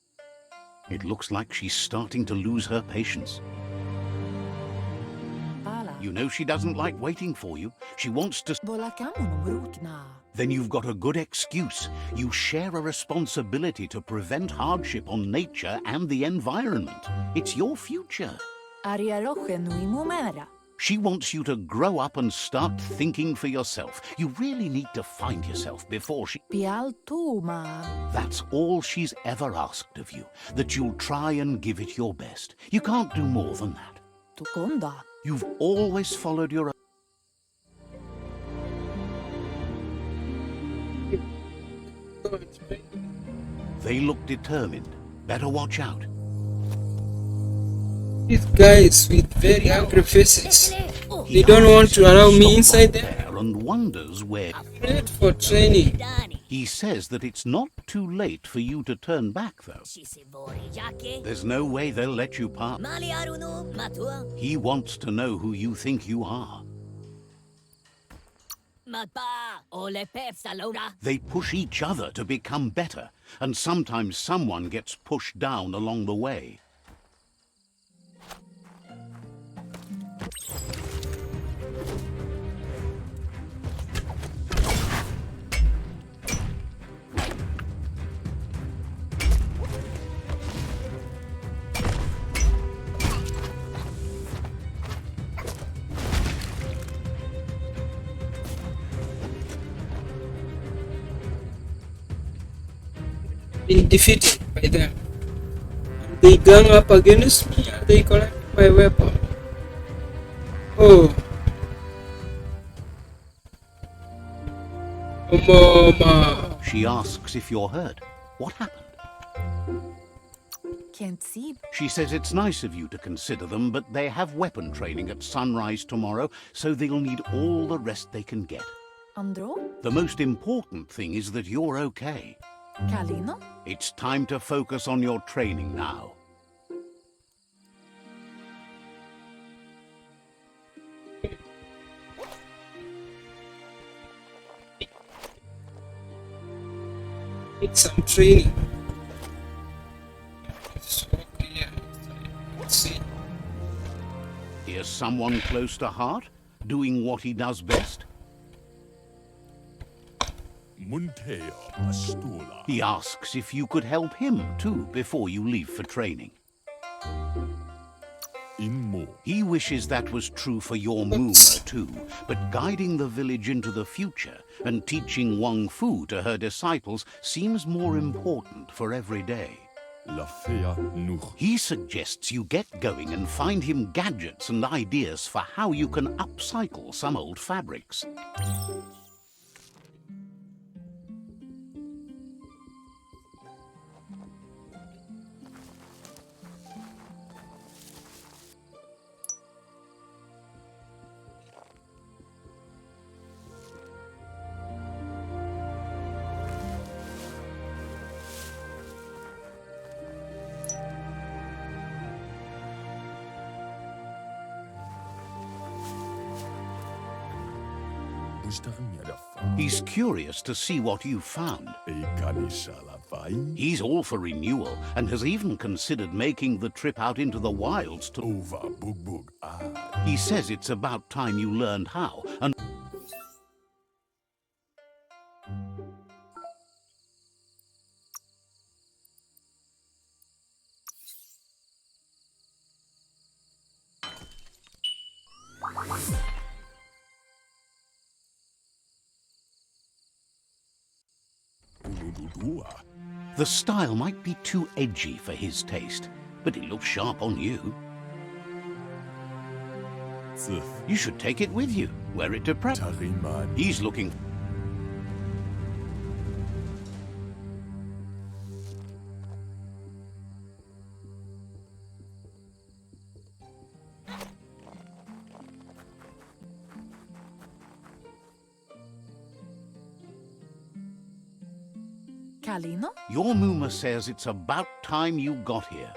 It looks like she's starting to lose her patience. You know she doesn't like waiting for you. She wants to... Then you've got a good excuse. You share a responsibility to prevent hardship on nature and the environment. It's your future. She wants you to grow up and start thinking for yourself. You really need to find yourself before she... That's all she's ever asked of you, that you'll try and give it your best. You can't do more than that. You've always followed your... They look determined. Better watch out. These guys with very angry faces. They don't want to allow me inside there. And wonders where... Great for training. He says that it's not too late for you to turn back, though. There's no way they'll let you pass. He wants to know who you think you are. They push each other to become better, and sometimes someone gets pushed down along the way. been defeated by them. And they gang up against me and they collect my weapon. Oh. Mama. She asks if you're hurt. What happened? Can't see. She says it's nice of you to consider them, but they have weapon training at sunrise tomorrow, so they'll need all the rest they can get. Andro? The most important thing is that you're okay. Kalino? It's time to focus on your training now. Need some training. So clear. Let's see. Here's someone close to heart, doing what he does best. He asks if you could help him too before you leave for training. He wishes that was true for your Muma too, but guiding the village into the future and teaching Wang Fu to her disciples seems more important for every day. He suggests you get going and find him gadgets and ideas for how you can upcycle some old fabrics. He's curious to see what you've found. He's all for renewal and has even considered making the trip out into the wilds to... He says it's about time you learned how, and... The style might be too edgy for his taste, but it looks sharp on you. You should take it with you, wear it to prep. He's looking... Kalino? Your Muma says it's about time you got here.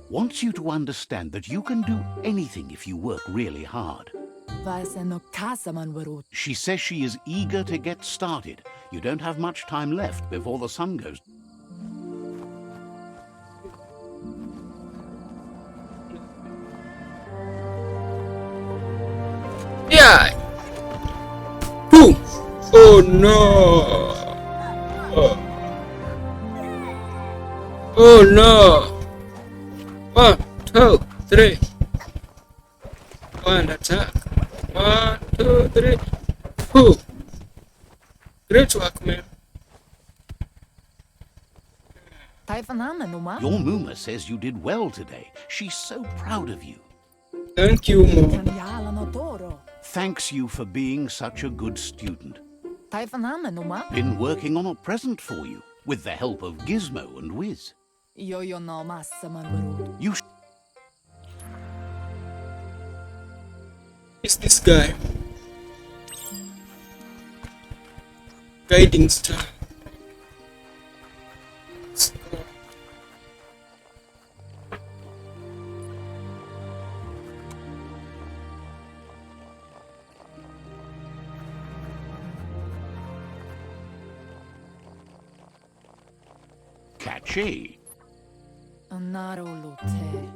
Wants you to understand that you can do anything if you work really hard. She says she is eager to get started. You don't have much time left before the sun goes. Yeah. Boom. Oh no. Oh no. 1, 2, 3. One attack. 1, 2, 3. Whew. Great work, man. Your Muma says you did well today. She's so proud of you. Thank you, Mom. Thanks you for being such a good student. Been working on a present for you, with the help of Gizmo and Wiz. You It's this guy. Guiding star. catchy.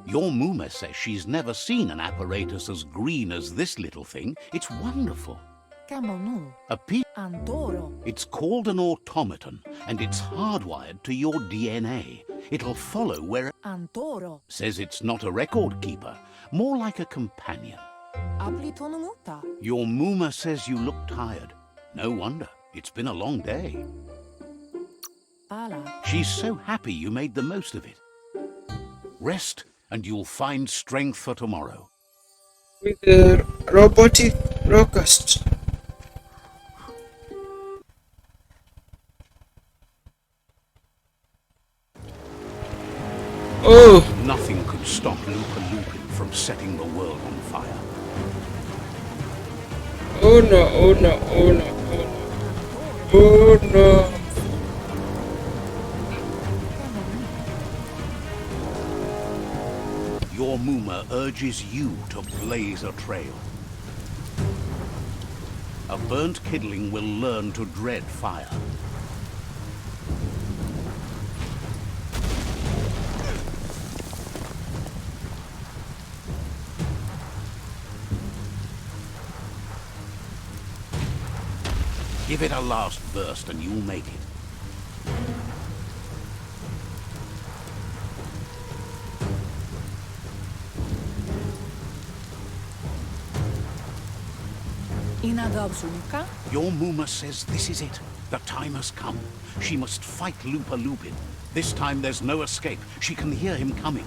Your Muma says she's never seen an apparatus as green as this little thing. It's wonderful. A piece. It's called an automaton, and it's hardwired to your DNA. It'll follow where... Says it's not a record keeper, more like a companion. Apli tonunguta. Your Muma says you look tired. No wonder. It's been a long day. Pala. She's so happy you made the most of it. Rest, and you'll find strength for tomorrow. With the robotic locust. Oh, Nothing could stop Lupa Lupin from setting the world on fire. oh no, oh no, oh no, oh no. Oh no. Your Muma urges you to blaze a trail. A burnt kidling will learn to dread fire. Give it a last burst and you'll make it. Inadobsunika. Your Muma says this is it. The time has come. She must fight Lupa Lupin. This time there's no escape. She can hear him coming.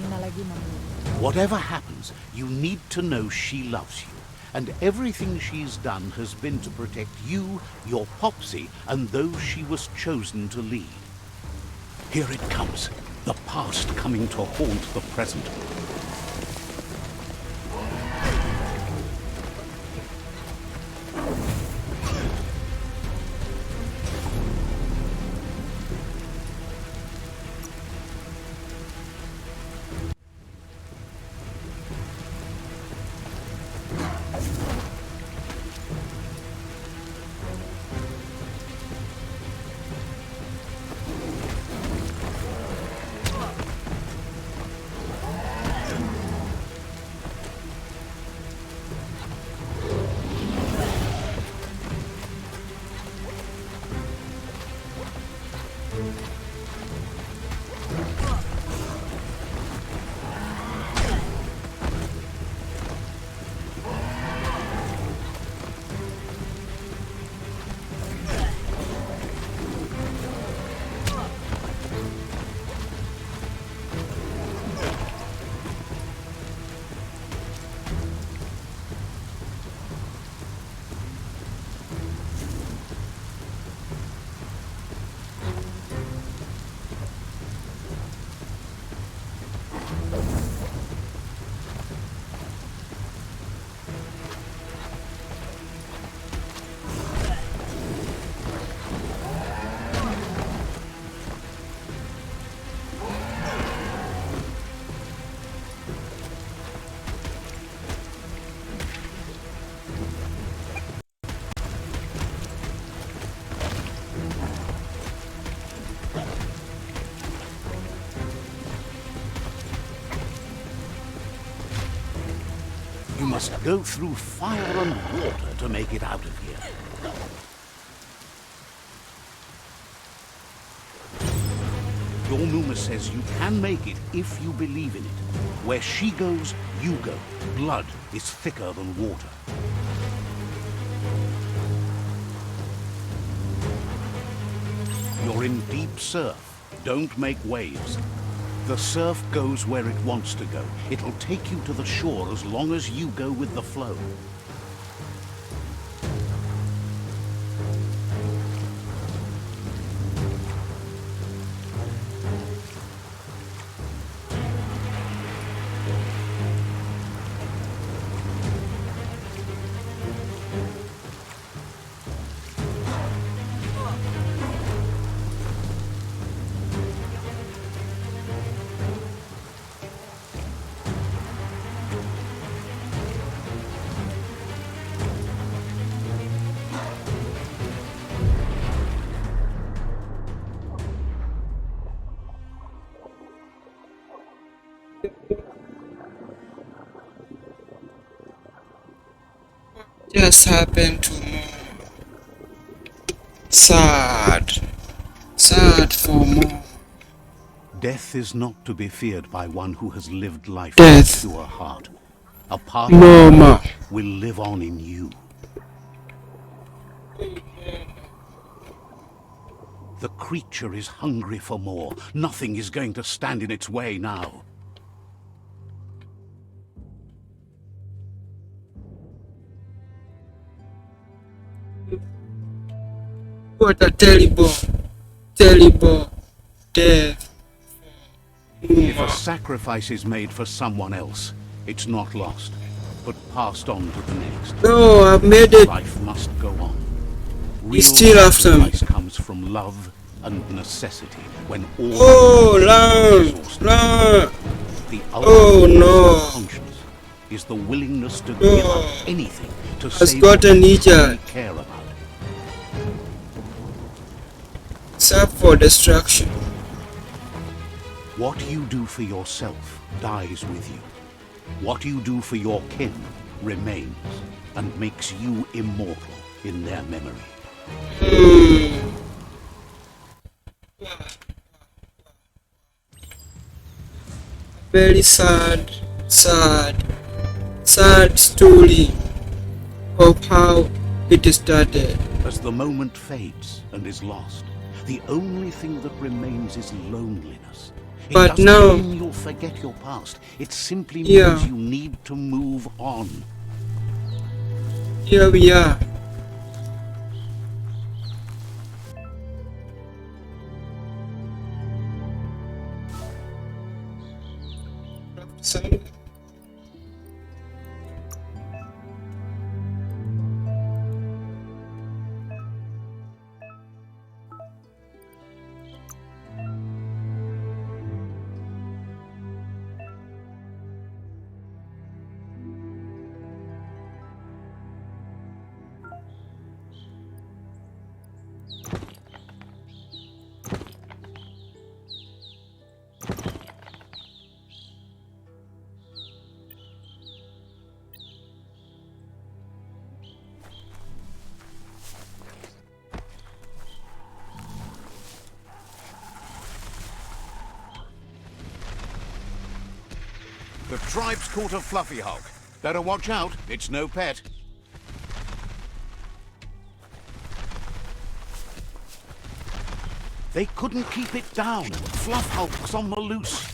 Ninalagi mamu. Whatever happens, you need to know she loves you. And everything she's done has been to protect you, your Popsy, and those she was chosen to lead. Here it comes. The past coming to haunt the present. You must go through fire and water to make it out of here. Your Muma says you can make it if you believe in it. Where she goes, you go. Blood is thicker than water. You're in deep surf. Don't make waves. The surf goes where it wants to go. It'll take you to the shore as long as you go with the flow. Just happened to Mo. Sad. Sad for Mo. Death is not to be feared by one who has lived life Death. to her heart. A part of Mama. will live on in you. The creature is hungry for more. Nothing is going to stand in its way now. What a terrible, terrible death. If a sacrifice is made for someone else, it's not lost, but passed on to the next. No, I've made it. Life must go on. Real He's still after me. sacrifice comes from love and necessity. When all Oh, is run, exhausted. run. The Oh, ultimate no. test of conscience is the willingness to give up anything to Has save got an what you idiot. care about. Except for destruction. What you do for yourself dies with you. What you do for your kin remains and makes you immortal in their memory. Very sad, sad, sad story of how it started. As the moment fades and is lost, the only thing that remains is loneliness. It But doesn't now- mean you'll forget your past. It simply means Yeah. you need to move on. Here we are. The tribe's caught a fluffy hog. Better watch out, it's no pet. They couldn't keep it down. Fluff hulk's on the loose.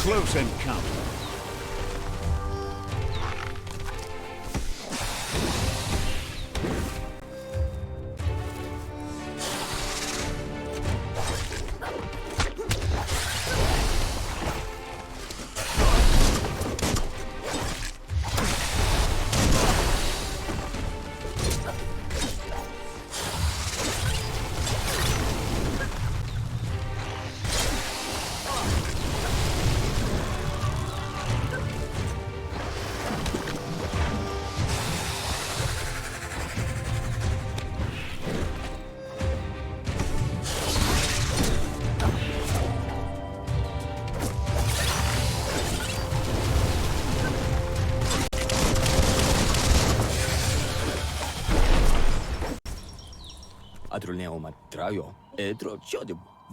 Close encounter.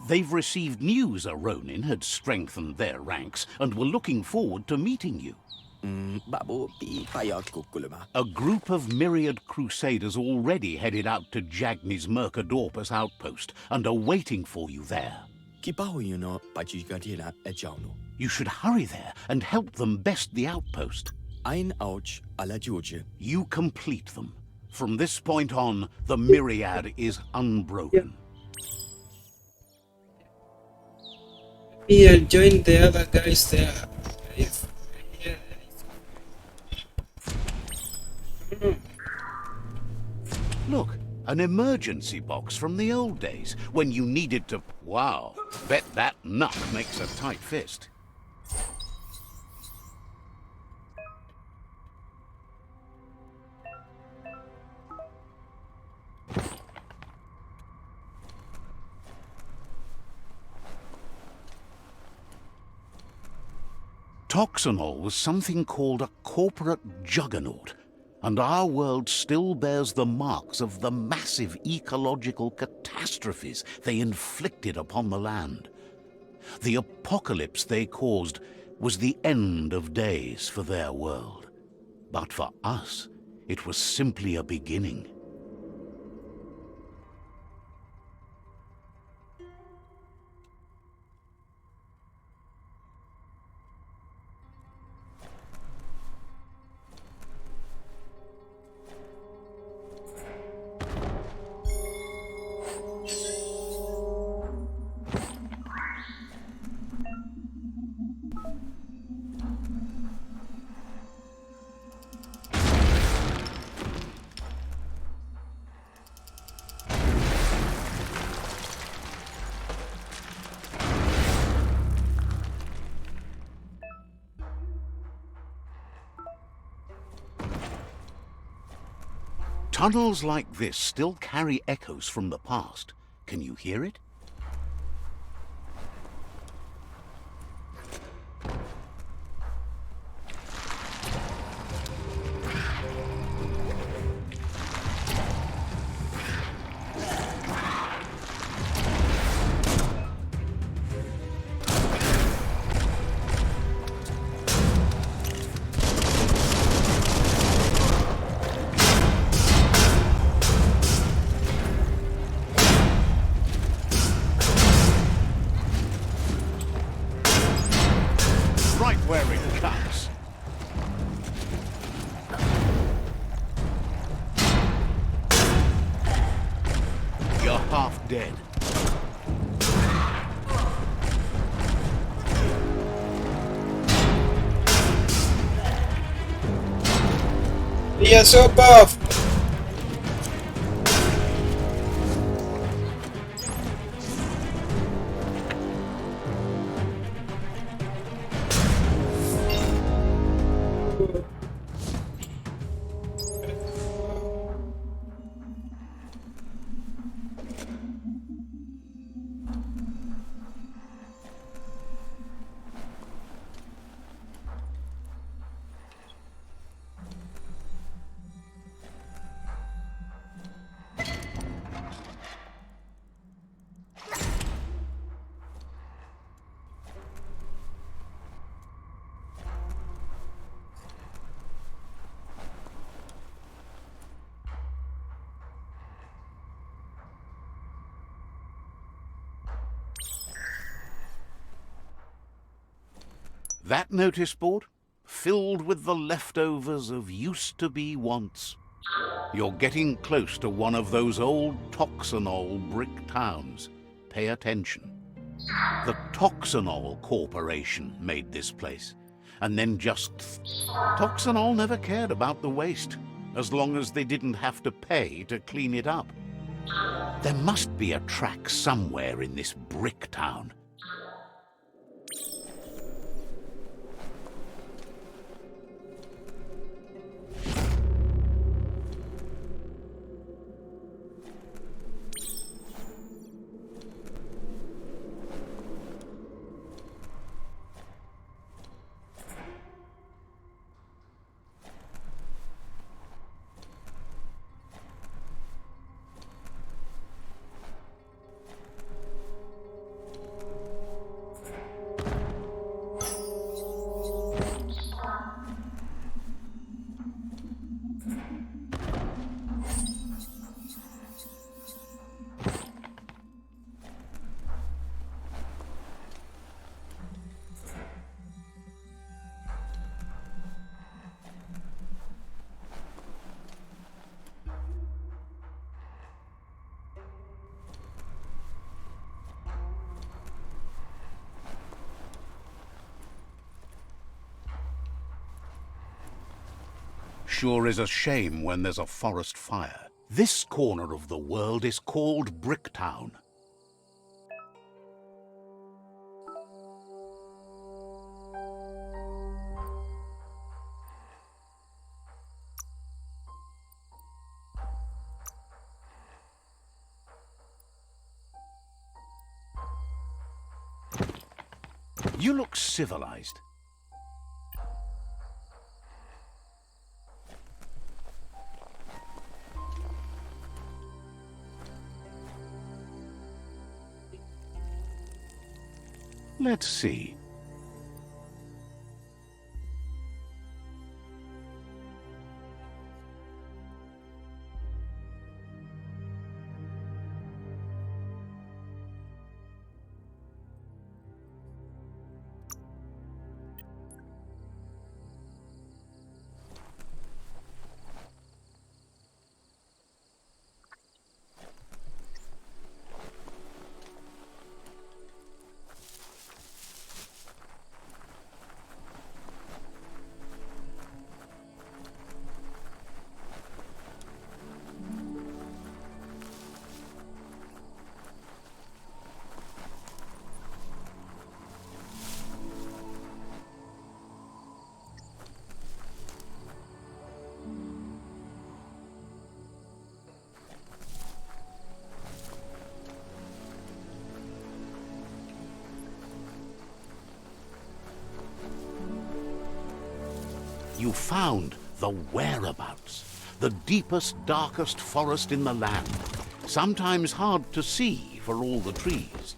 They've received news a Ronin had strengthened their ranks and were looking forward to meeting you. Babu pi payat kukuluma. A group of myriad crusaders already headed out to Jagni's Mercadorpus outpost and are waiting for you there. Ki bahu yuno pachigatila e jauno. You should hurry there and help them best the outpost. Ein ouch ala George. You complete them. From this point on, the myriad is unbroken. Me join the other guys there. If Look, an emergency box from the old days, when you needed to... Wow, bet that nut makes a tight fist. Toxanol was something called a corporate juggernaut, and our world still bears the marks of the massive ecological catastrophes they inflicted upon the land. The apocalypse they caused was the end of days for their world. But for us, it was simply a beginning. Tunnels like this still carry echoes from the past. Can you hear it? Right where it cuts. You're half dead. you're so buff. That notice board? Filled with the leftovers of used-to-be wants. You're getting close to one of those old Toxanol brick towns. Pay attention. The Toxanol Corporation made this place. And then Toxanol never cared about the waste, as long as they didn't have to pay to clean it up. There must be a track somewhere in this brick town. Sure is a shame when there's a forest fire. This corner of the world is called Bricktown. You look civilized. Let's see. You found the whereabouts, the deepest, darkest forest in the land, sometimes hard to see for all the trees.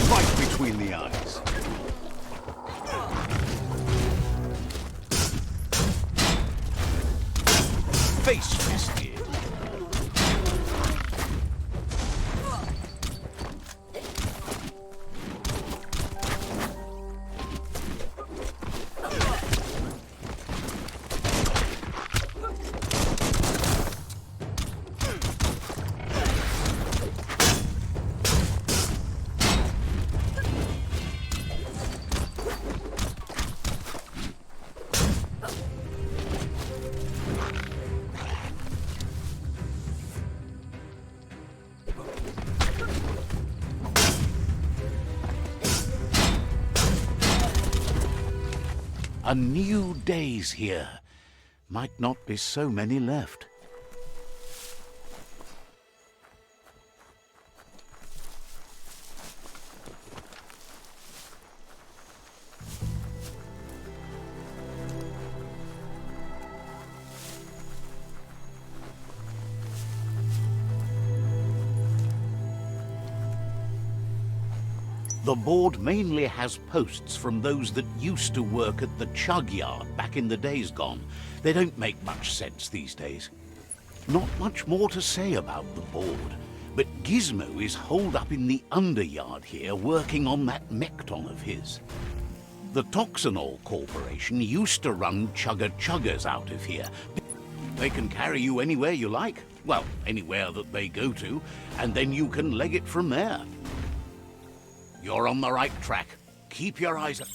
Right between the eyes. Face festive. A new day's here. Might not be so many left. The board mainly has posts from those that used to work at the chug yard back in the days gone. They don't make much sense these days. Not much more to say about the board, but Gizmo is holed up in the underyard here working on that Mekton of his. The Toxanol Corporation used to run chugger-chuggers out of here. They can carry you anywhere you like. Well, anywhere that they go to, and then you can leg it from there. You're on the right track. Keep your eyes up.